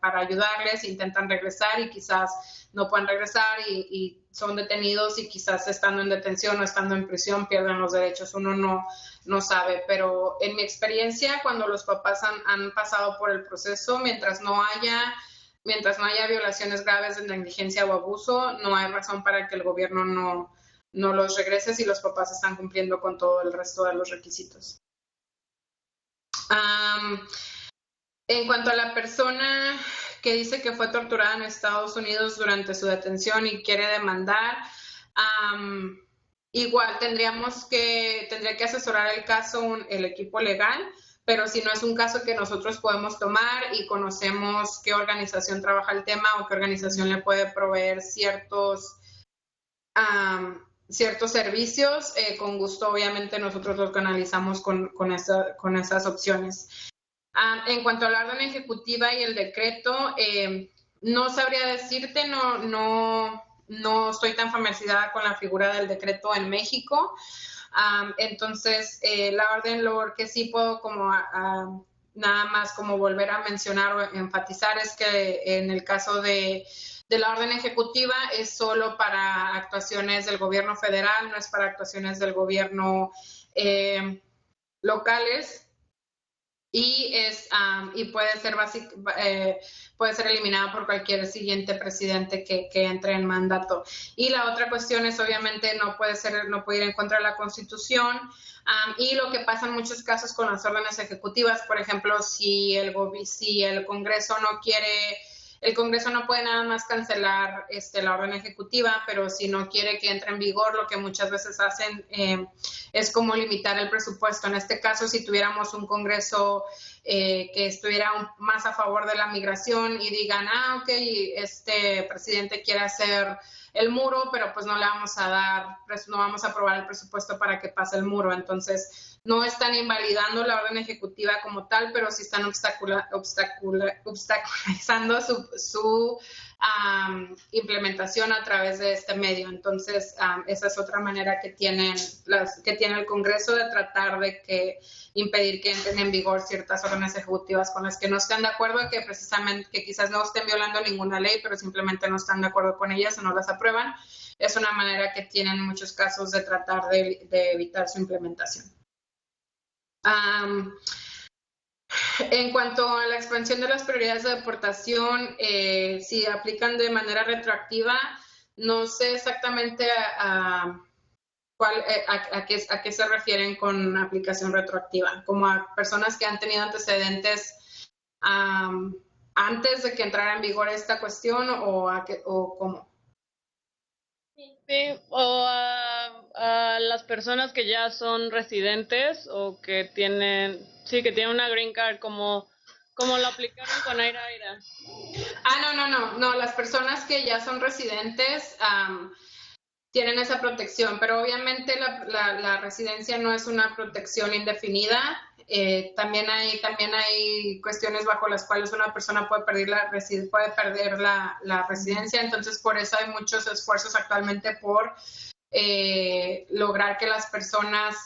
ayudarles, intentan regresar y quizás no pueden regresar y son detenidos, y quizás estando en detención o estando en prisión pierden los derechos. Uno no sabe, pero en mi experiencia, cuando los papás han pasado por el proceso, mientras no haya violaciones graves de negligencia o abuso, no hay razón para que el gobierno no los regrese si los papás están cumpliendo con todo el resto de los requisitos. En cuanto a la persona que dice que fue torturada en Estados Unidos durante su detención y quiere demandar, igual tendría que asesorar el caso el equipo legal, pero si no es un caso que nosotros podemos tomar y conocemos qué organización trabaja el tema o qué organización le puede proveer ciertos servicios, con gusto obviamente nosotros los canalizamos con esas opciones. En cuanto a la orden ejecutiva y el decreto, no sabría decirte, no estoy tan familiarizada con la figura del decreto en México. Entonces, la orden, lo que sí puedo como nada más como volver a mencionar o enfatizar es que en el caso de la orden ejecutiva es solo para actuaciones del gobierno federal, no es para actuaciones del gobierno locales. Y puede ser eliminada por cualquier siguiente presidente que entre en mandato. Y la otra cuestión es, obviamente, no puede ir en contra de la Constitución. Y lo que pasa en muchos casos con las órdenes ejecutivas, por ejemplo, si el Congreso no quiere, el Congreso no puede nada más cancelar la orden ejecutiva, pero si no quiere que entre en vigor, lo que muchas veces hacen es como limitar el presupuesto. En este caso, si tuviéramos un Congreso que estuviera más a favor de la migración y digan, ok, este presidente quiere hacer el muro, pero pues no vamos a aprobar el presupuesto para que pase el muro. Entonces, no están invalidando la orden ejecutiva como tal, pero sí están obstaculizando su implementación a través de este medio. Entonces, esa es otra manera que tiene el Congreso de tratar de impedir que entren en vigor ciertas órdenes ejecutivas con las que no estén de acuerdo, que quizás no estén violando ninguna ley, pero simplemente no están de acuerdo con ellas o no las aprueban. Es una manera que tienen en muchos casos de tratar de evitar su implementación. En cuanto a la expansión de las prioridades de deportación, si aplican de manera retroactiva, no sé exactamente a qué se refieren con aplicación retroactiva, como a personas que han tenido antecedentes antes de que entrara en vigor esta cuestión, o cómo. Sí, o a las personas que ya son residentes o que tienen una green card, como lo aplicaron con Aira Aira. No, las personas que ya son residentes tienen esa protección, pero obviamente la residencia no es una protección indefinida. También hay cuestiones bajo las cuales una persona puede perder la residencia. Entonces, por eso hay muchos esfuerzos actualmente por lograr que las personas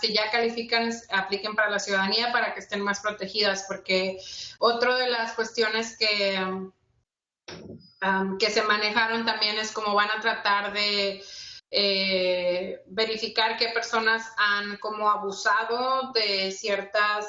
que ya califican apliquen para la ciudadanía, para que estén más protegidas, porque otra de las cuestiones que se manejaron también es cómo van a tratar de verificar qué personas han como abusado de ciertas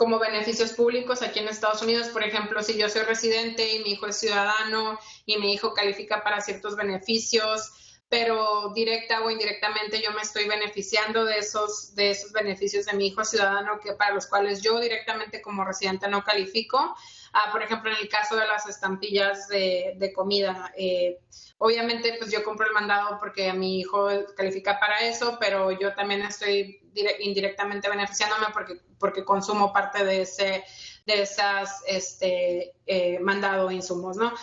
como beneficios públicos aquí en Estados Unidos. Por ejemplo, si yo soy residente y mi hijo es ciudadano y mi hijo califica para ciertos beneficios, pero directa o indirectamente yo me estoy beneficiando de esos beneficios de mi hijo ciudadano que para los cuales yo directamente como residente no califico. Por ejemplo, en el caso de las estampillas de comida, obviamente pues yo compro el mandado porque mi hijo califica para eso, pero yo también estoy indirectamente beneficiándome porque consumo parte de esas mandado e insumos, ¿no?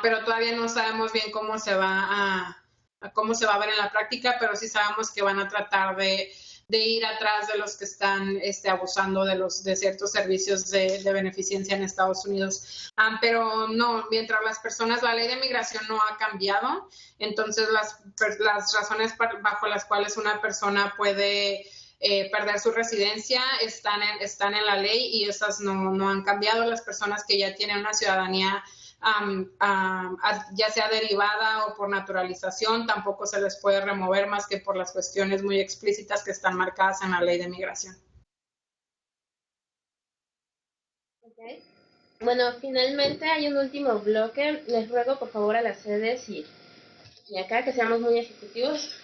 Pero todavía no sabemos bien cómo se va a ver en la práctica, pero sí sabemos que van a tratar de ir atrás de los que están abusando de ciertos servicios de beneficencia en Estados Unidos. Pero no, mientras la ley de migración no ha cambiado, entonces las razones bajo las cuales una persona puede perder su residencia están en la ley y esas no han cambiado. Las personas que ya tienen una ciudadanía ya sea derivada o por naturalización, tampoco se les puede remover más que por las cuestiones muy explícitas que están marcadas en la ley de migración. Okay. Bueno, finalmente hay un último bloque. Les ruego por favor a las sedes y acá que seamos muy ejecutivos.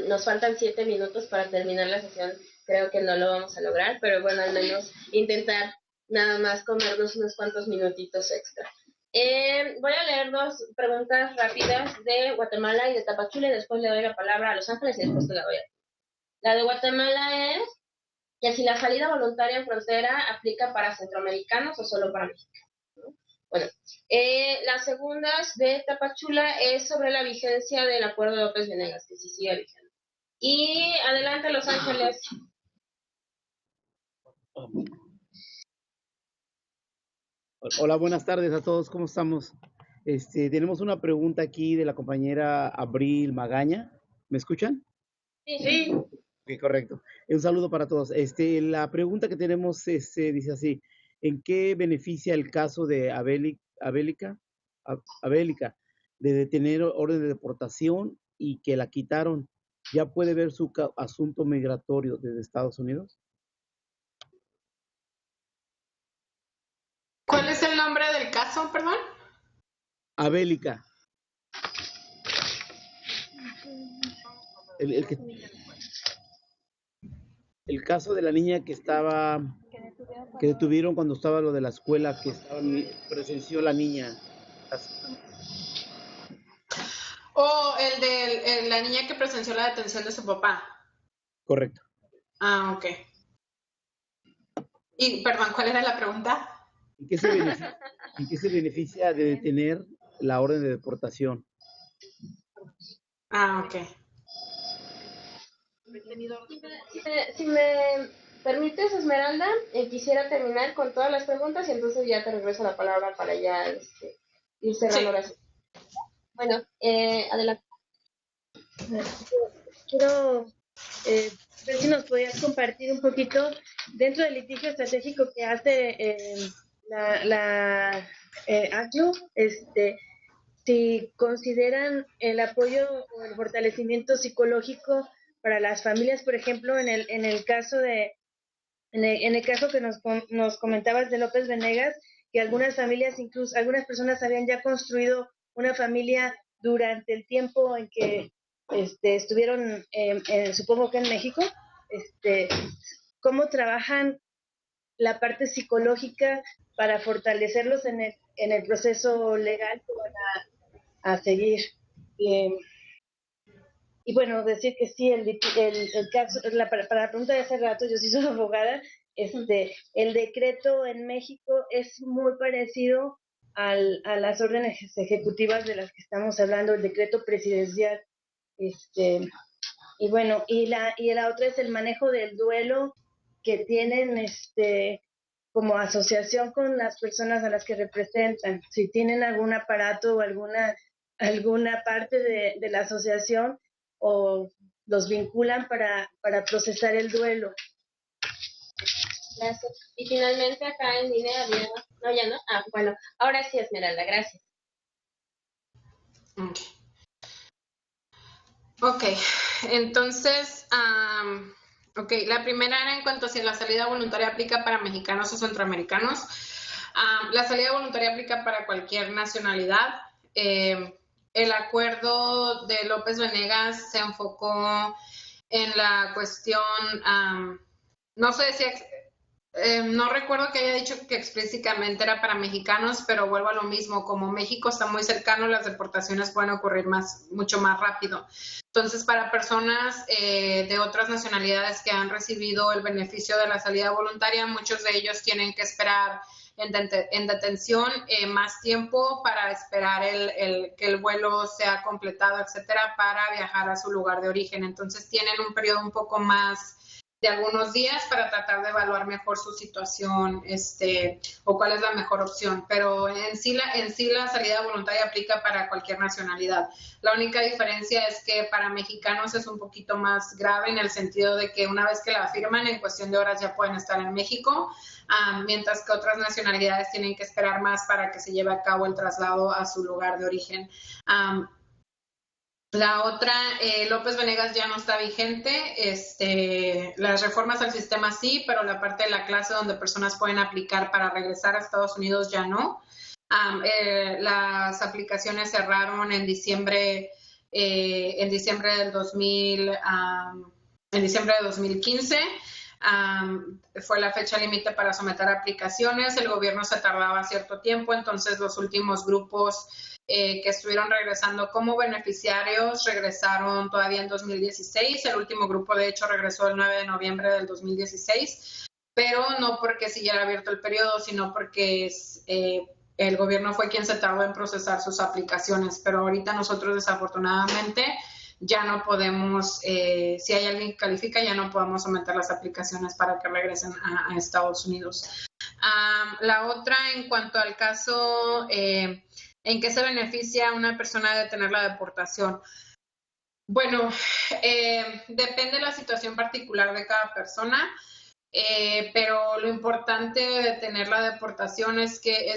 Nos faltan 7 minutos para terminar la sesión. Creo que no lo vamos a lograr, pero bueno, al menos intentar nada más comernos unos cuantos minutitos extra. Voy a leer 2 preguntas rápidas de Guatemala y de Tapachula y después le doy la palabra a Los Ángeles y después te la doy a ti. La de Guatemala es que si la salida voluntaria en frontera aplica para centroamericanos o solo para mexicanos, ¿no? Bueno, la segunda de Tapachula es sobre la vigencia del acuerdo de López Venegas, que sí sigue vigente. Y adelante, Los Ángeles. Hola, buenas tardes a todos, ¿cómo estamos? Tenemos una pregunta aquí de la compañera Abril Magaña. ¿Me escuchan? Sí. Ok, correcto. Un saludo para todos. La pregunta que tenemos dice así: ¿en qué beneficia el caso de Abélica de detener orden de deportación y que la quitaron? ¿Ya puede ver su asunto migratorio desde Estados Unidos? ¿Cuál es el nombre del caso, perdón? Abélica. El caso de la niña que detuvieron cuando estaba lo de la escuela, presenció la niña. El de la niña que presenció la detención de su papá. Correcto. Ok. Y, perdón, ¿cuál era la pregunta? ¿En qué se beneficia de detener la orden de deportación? Ok. Si me permites, Esmeralda, quisiera terminar con todas las preguntas y entonces ya te regreso la palabra para ya ir cerrando la sesión. Bueno, adelante. Quiero ver si nos podías compartir un poquito dentro del litigio estratégico que hace la ACLU, si consideran el apoyo o el fortalecimiento psicológico para las familias, por ejemplo, en el caso en el caso que nos comentabas de López Venegas, que algunas familias, incluso algunas personas habían ya construido una familia durante el tiempo en que estuvieron, supongo que en México, cómo trabajan la parte psicológica para fortalecerlos en el proceso legal que van a seguir. Y bueno, decir que sí, el caso, para la pregunta de hace rato, yo sí soy abogada, el decreto en México es muy parecido a las órdenes ejecutivas de las que estamos hablando, el decreto presidencial. Y bueno, y la otra es el manejo del duelo que tienen como asociación con las personas a las que representan. Si tienen algún aparato o alguna parte de la asociación o los vinculan para procesar el duelo. Gracias. Y finalmente acá en línea había... No, ya no. Bueno, ahora sí, Esmeralda, gracias. Ok, entonces, Ok, la primera era en cuanto a si la salida voluntaria aplica para mexicanos o centroamericanos. La salida voluntaria aplica para cualquier nacionalidad. El acuerdo de López Venegas se enfocó en la cuestión, no sé si, no recuerdo que haya dicho que explícitamente era para mexicanos, pero vuelvo a lo mismo, como México está muy cercano, las deportaciones pueden ocurrir mucho más rápido. Entonces, para personas de otras nacionalidades que han recibido el beneficio de la salida voluntaria, muchos de ellos tienen que esperar en detención más tiempo para esperar que el vuelo sea completado, etcétera, para viajar a su lugar de origen. Entonces, tienen un periodo un poco más de algunos días para tratar de evaluar mejor su situación, o cuál es la mejor opción. Pero en sí la salida voluntaria aplica para cualquier nacionalidad. La única diferencia es que para mexicanos es un poquito más grave en el sentido de que una vez que la firman, en cuestión de horas ya pueden estar en México, mientras que otras nacionalidades tienen que esperar más para que se lleve a cabo el traslado a su lugar de origen. La otra, López Venegas ya no está vigente, las reformas al sistema sí, pero la parte de la clase donde personas pueden aplicar para regresar a Estados Unidos ya no. Las aplicaciones cerraron en diciembre del 2015. Fue la fecha límite para someter aplicaciones. El gobierno se tardaba cierto tiempo, entonces los últimos grupos que estuvieron regresando como beneficiarios regresaron todavía en 2016. El último grupo, de hecho, regresó el 9 de noviembre del 2016, pero no porque siguiera abierto el periodo, sino porque el gobierno fue quien se tardó en procesar sus aplicaciones. Pero ahorita nosotros, desafortunadamente, ya no podemos, si hay alguien que califica, ya no podemos someter las aplicaciones para que regresen a Estados Unidos. La otra, en cuanto al caso, ¿en qué se beneficia una persona de tener la deportación? Bueno, depende de la situación particular de cada persona, pero lo importante de tener la deportación es que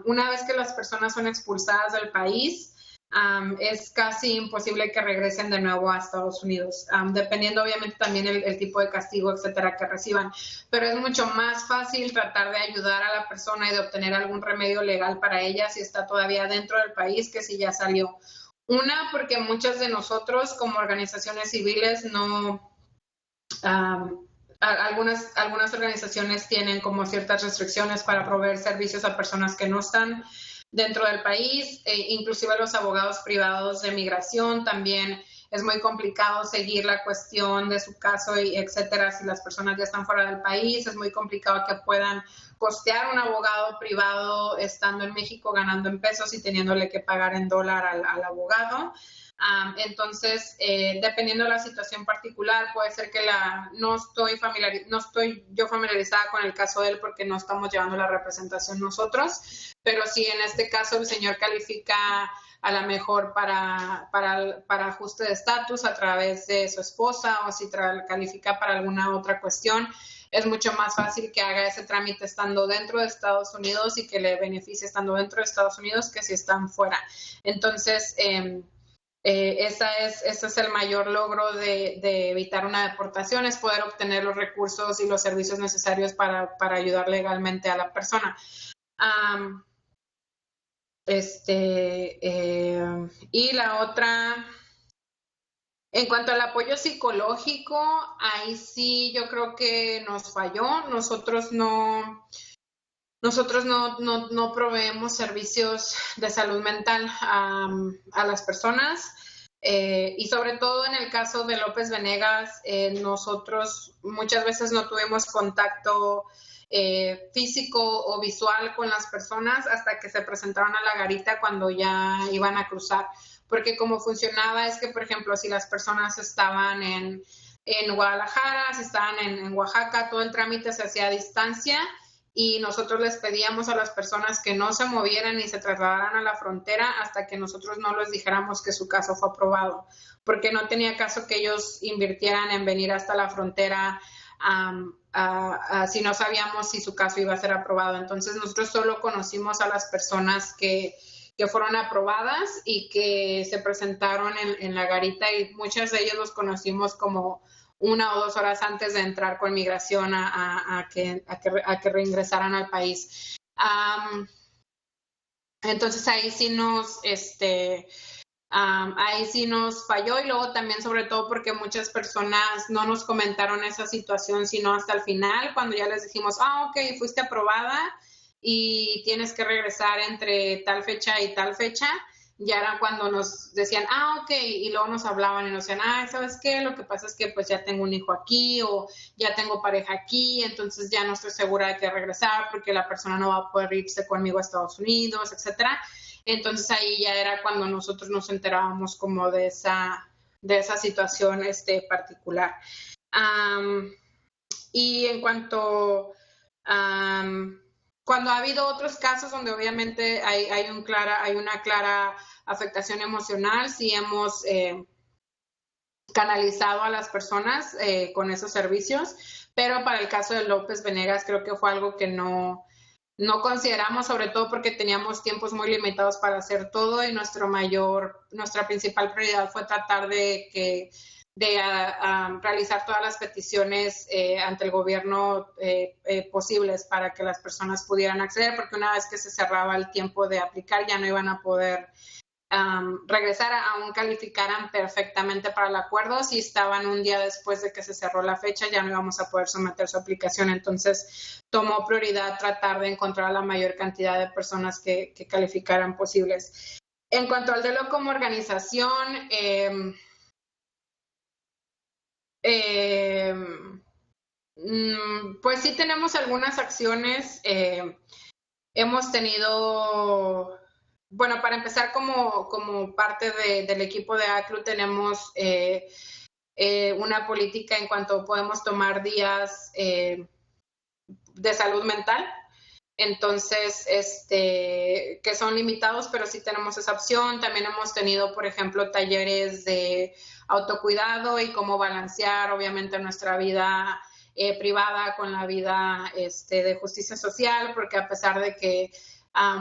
una vez que las personas son expulsadas del país, es casi imposible que regresen de nuevo a Estados Unidos, dependiendo obviamente también el tipo de castigo, etcétera, que reciban. Pero es mucho más fácil tratar de ayudar a la persona y de obtener algún remedio legal para ella si está todavía dentro del país que si ya salió. Una, porque muchas de nosotros como organizaciones civiles algunas organizaciones tienen como ciertas restricciones para proveer servicios a personas que no están dentro del país, inclusive los abogados privados de migración también es muy complicado seguir la cuestión de su caso y etcétera. Si las personas ya están fuera del país, es muy complicado que puedan costear un abogado privado estando en México, ganando en pesos y teniéndole que pagar en dólar al abogado. Entonces, dependiendo de la situación particular, puede ser que no estoy yo familiarizada con el caso de él porque no estamos llevando la representación nosotros, pero si en este caso el señor califica a lo mejor para ajuste de estatus a través de su esposa o si califica para alguna otra cuestión, es mucho más fácil que haga ese trámite estando dentro de Estados Unidos y que le beneficie estando dentro de Estados Unidos que si están fuera. Entonces, ese es el mayor logro de evitar una deportación, es poder obtener los recursos y los servicios necesarios para ayudar legalmente a la persona. Y la otra, en cuanto al apoyo psicológico, ahí sí yo creo que nos falló. Nosotros no proveemos servicios de salud mental a las personas, y sobre todo en el caso de López Venegas, nosotros muchas veces no tuvimos contacto físico o visual con las personas hasta que se presentaron a la garita cuando ya iban a cruzar, porque como funcionaba es que, por ejemplo, si las personas estaban en Guadalajara, si estaban en Oaxaca, todo el trámite se hacía a distancia y nosotros les pedíamos a las personas que no se movieran ni se trasladaran a la frontera hasta que nosotros no les dijéramos que su caso fue aprobado, porque no tenía caso que ellos invirtieran en venir hasta la frontera si no sabíamos si su caso iba a ser aprobado. Entonces nosotros solo conocimos a las personas que fueron aprobadas y que se presentaron en la garita, y muchos de ellos los conocimos como 1 o 2 horas antes de entrar con migración a que reingresaran al país. Entonces ahí sí ahí sí nos falló, y luego también sobre todo porque muchas personas no nos comentaron esa situación sino hasta el final, cuando ya les dijimos, ok, fuiste aprobada y tienes que regresar entre tal fecha y tal fecha. Ya era cuando nos decían, ok, y luego nos hablaban y nos decían, ¿sabes qué? Lo que pasa es que pues ya tengo un hijo aquí o ya tengo pareja aquí, entonces ya no estoy segura de que regresar porque la persona no va a poder irse conmigo a Estados Unidos, etcétera. Entonces ahí ya era cuando nosotros nos enterábamos como de esa situación particular. Y en cuanto cuando ha habido otros casos donde obviamente hay una clara afectación emocional, sí hemos canalizado a las personas con esos servicios, pero para el caso de López Venegas creo que fue algo que no consideramos, sobre todo porque teníamos tiempos muy limitados para hacer todo, y nuestra principal prioridad fue tratar de realizar todas las peticiones ante el gobierno posibles para que las personas pudieran acceder, porque una vez que se cerraba el tiempo de aplicar ya no iban a poder regresar aún calificaran perfectamente para el acuerdo. Si estaban un día después de que se cerró la fecha, ya no íbamos a poder someter su aplicación. Entonces tomó prioridad tratar de encontrar la mayor cantidad de personas que calificaran posibles. En cuanto al DELO como organización, pues sí tenemos algunas acciones. Hemos tenido, bueno, para empezar, como parte del equipo de ACLU tenemos una política en cuanto podemos tomar días de salud mental. Entonces, que son limitados, pero sí tenemos esa opción. También hemos tenido, por ejemplo, talleres de autocuidado y cómo balancear, obviamente, nuestra vida privada con la vida de justicia social, porque a pesar de que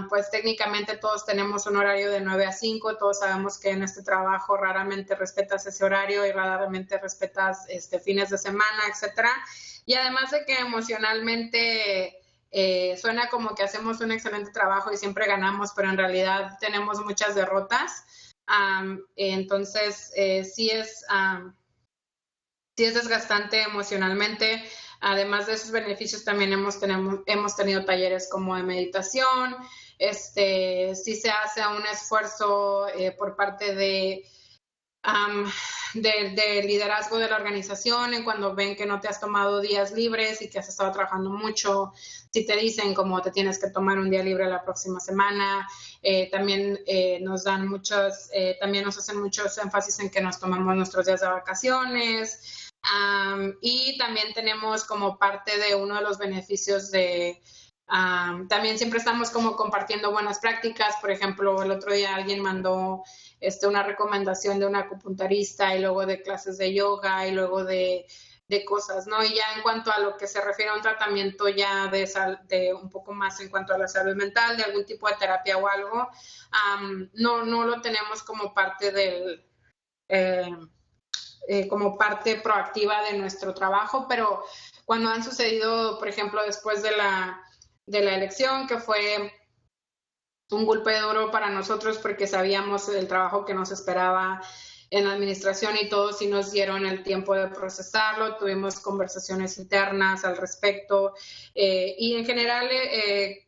pues técnicamente todos tenemos un horario de 9 a 5, todos sabemos que en este trabajo raramente respetas ese horario y raramente respetas fines de semana, etcétera. Y además de que emocionalmente suena como que hacemos un excelente trabajo y siempre ganamos, pero en realidad tenemos muchas derrotas. Entonces, sí es desgastante emocionalmente. Además de esos beneficios, también hemos tenido talleres como de meditación. Sí se hace un esfuerzo por parte de liderazgo de la organización, en cuando ven que no te has tomado días libres y que has estado trabajando mucho, si te dicen como te tienes que tomar un día libre la próxima semana. También nos hacen muchos énfasis en que nos tomemos nuestros días de vacaciones. Y también tenemos como parte de uno de los beneficios también siempre estamos como compartiendo buenas prácticas. Por ejemplo, el otro día alguien mandó una recomendación de un acupunturista y luego de clases de yoga y luego de cosas, ¿no? Y ya en cuanto a lo que se refiere a un tratamiento ya de un poco más en cuanto a la salud mental, de algún tipo de terapia o algo, no lo tenemos como parte como parte proactiva de nuestro trabajo, pero cuando han sucedido, por ejemplo, después de la elección, que fue un golpe duro para nosotros porque sabíamos el trabajo que nos esperaba en la administración y todos sí nos dieron el tiempo de procesarlo, tuvimos conversaciones internas al respecto y en general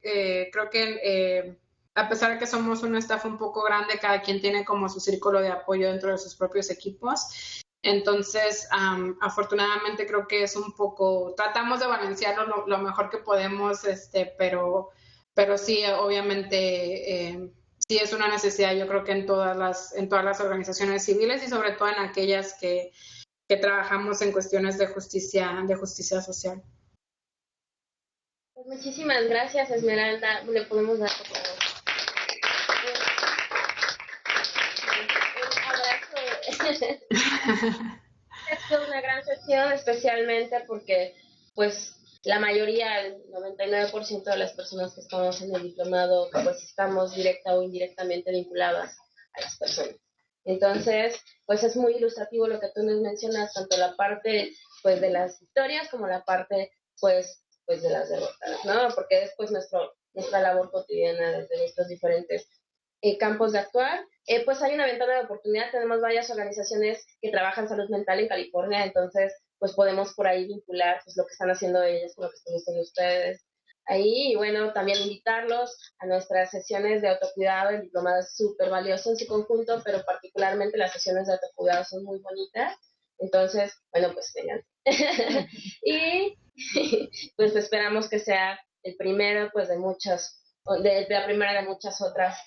creo que a pesar de que somos un staff un poco grande, cada quien tiene como su círculo de apoyo dentro de sus propios equipos. Entonces, afortunadamente creo que es un poco, tratamos de balancearlo lo mejor que podemos, pero sí, obviamente, sí es una necesidad, yo creo que en todas las organizaciones civiles y sobre todo en aquellas que trabajamos en cuestiones de justicia social. Pues muchísimas gracias, Esmeralda. Le podemos dar por favor un abrazo. Es una gran sesión, especialmente porque, pues, la mayoría, el 99% de las personas que estamos en el diplomado, pues estamos directa o indirectamente vinculadas a las personas. Entonces, pues es muy ilustrativo lo que tú nos mencionas, tanto la parte pues de las historias como la parte pues de las derrotas, ¿no? Porque es pues nuestra labor cotidiana desde estos diferentes campos de actuar. Pues hay una ventana de oportunidad, tenemos varias organizaciones que trabajan salud mental en California, entonces pues podemos por ahí vincular pues lo que están haciendo ellos con lo que están haciendo ustedes ahí. Y bueno, también invitarlos a nuestras sesiones de autocuidado. El diplomado es súper valioso en su conjunto, pero particularmente las sesiones de autocuidado son muy bonitas. Entonces, bueno, pues vengan. Y pues esperamos que sea el primero pues de muchas, de la primera de muchas otras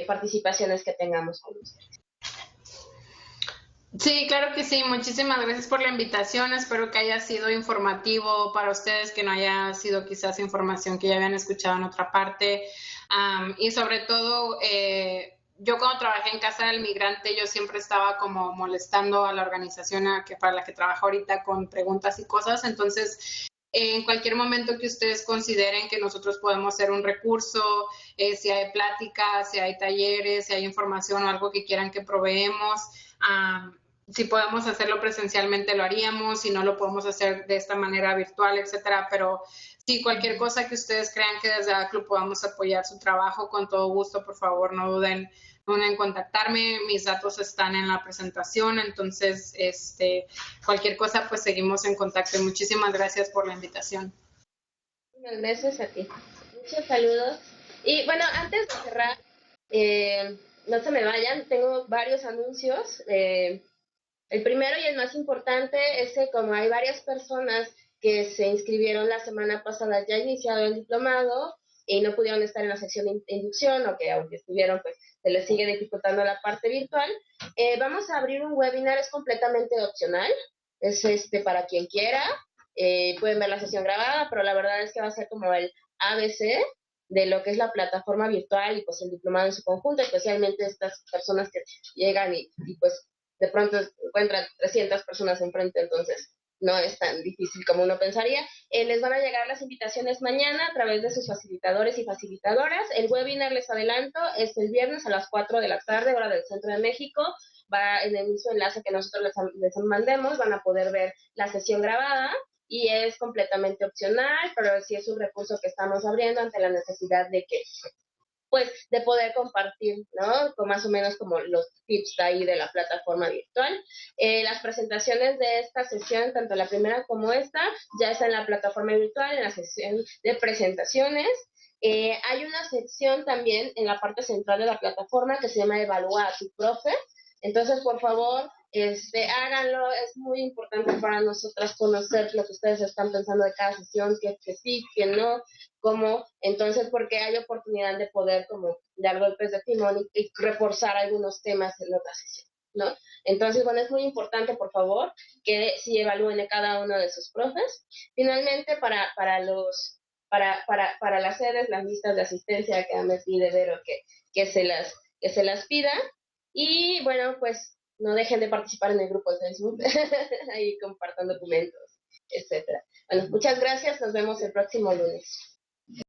participaciones que tengamos con ustedes. Sí, claro que sí. Muchísimas gracias por la invitación. Espero que haya sido informativo para ustedes, que no haya sido quizás información que ya habían escuchado en otra parte. Y sobre todo, yo cuando trabajé en Casa del Migrante, yo siempre estaba como molestando a la organización para la que trabajo ahorita con preguntas y cosas. Entonces, en cualquier momento que ustedes consideren que nosotros podemos ser un recurso, si hay pláticas, si hay talleres, si hay información o algo que quieran que proveemos, si podemos hacerlo presencialmente lo haríamos, si no lo podemos hacer de esta manera virtual, etcétera, pero sí, cualquier cosa que ustedes crean que desde ACLU podamos apoyar su trabajo, con todo gusto, por favor, no duden en contactarme. Mis datos están en la presentación, entonces cualquier cosa pues seguimos en contacto. Y muchísimas gracias por la invitación. Muchas gracias a ti. Muchos saludos. Y bueno, antes de cerrar, no se me vayan, tengo varios anuncios. El primero y el más importante es que como hay varias personas que se inscribieron la semana pasada, ya iniciado el diplomado y no pudieron estar en la sección de inducción, o que aunque estuvieron, pues se les sigue dificultando la parte virtual, vamos a abrir un webinar, es completamente opcional, es para quien quiera, pueden ver la sesión grabada, pero la verdad es que va a ser como el ABC de lo que es la plataforma virtual y pues el diplomado en su conjunto, especialmente estas personas que llegan y pues de pronto encuentran 300 personas enfrente, entonces no es tan difícil como uno pensaría. Les van a llegar las invitaciones mañana a través de sus facilitadores y facilitadoras. El webinar, les adelanto, es el viernes a las 4 de la tarde, hora del Centro de México. Va en el mismo enlace que nosotros les mandemos, van a poder ver la sesión grabada y es completamente opcional, pero sí es un recurso que estamos abriendo ante la necesidad de que pues de poder compartir, ¿no? Con más o menos como los tips ahí de la plataforma virtual. Las presentaciones de esta sesión, tanto la primera como esta, ya está en la plataforma virtual, en la sección de presentaciones. Hay una sección también en la parte central de la plataforma que se llama Evalúa a tu profe. Entonces, por favor, háganlo. Es muy importante para nosotras conocer lo que ustedes están pensando de cada sesión, que sí, que no, cómo. Entonces, porque hay oportunidad de poder como dar golpes de timón y reforzar algunos temas en otra sesión, ¿no? Entonces, bueno, es muy importante, por favor, que sí evalúen a cada uno de sus profes. Finalmente, para las sedes, las listas de asistencia que me pide Vero que se las pida. Y bueno, pues no dejen de participar en el grupo de Facebook, ahí compartan documentos, etcétera. Bueno, muchas gracias, nos vemos el próximo lunes.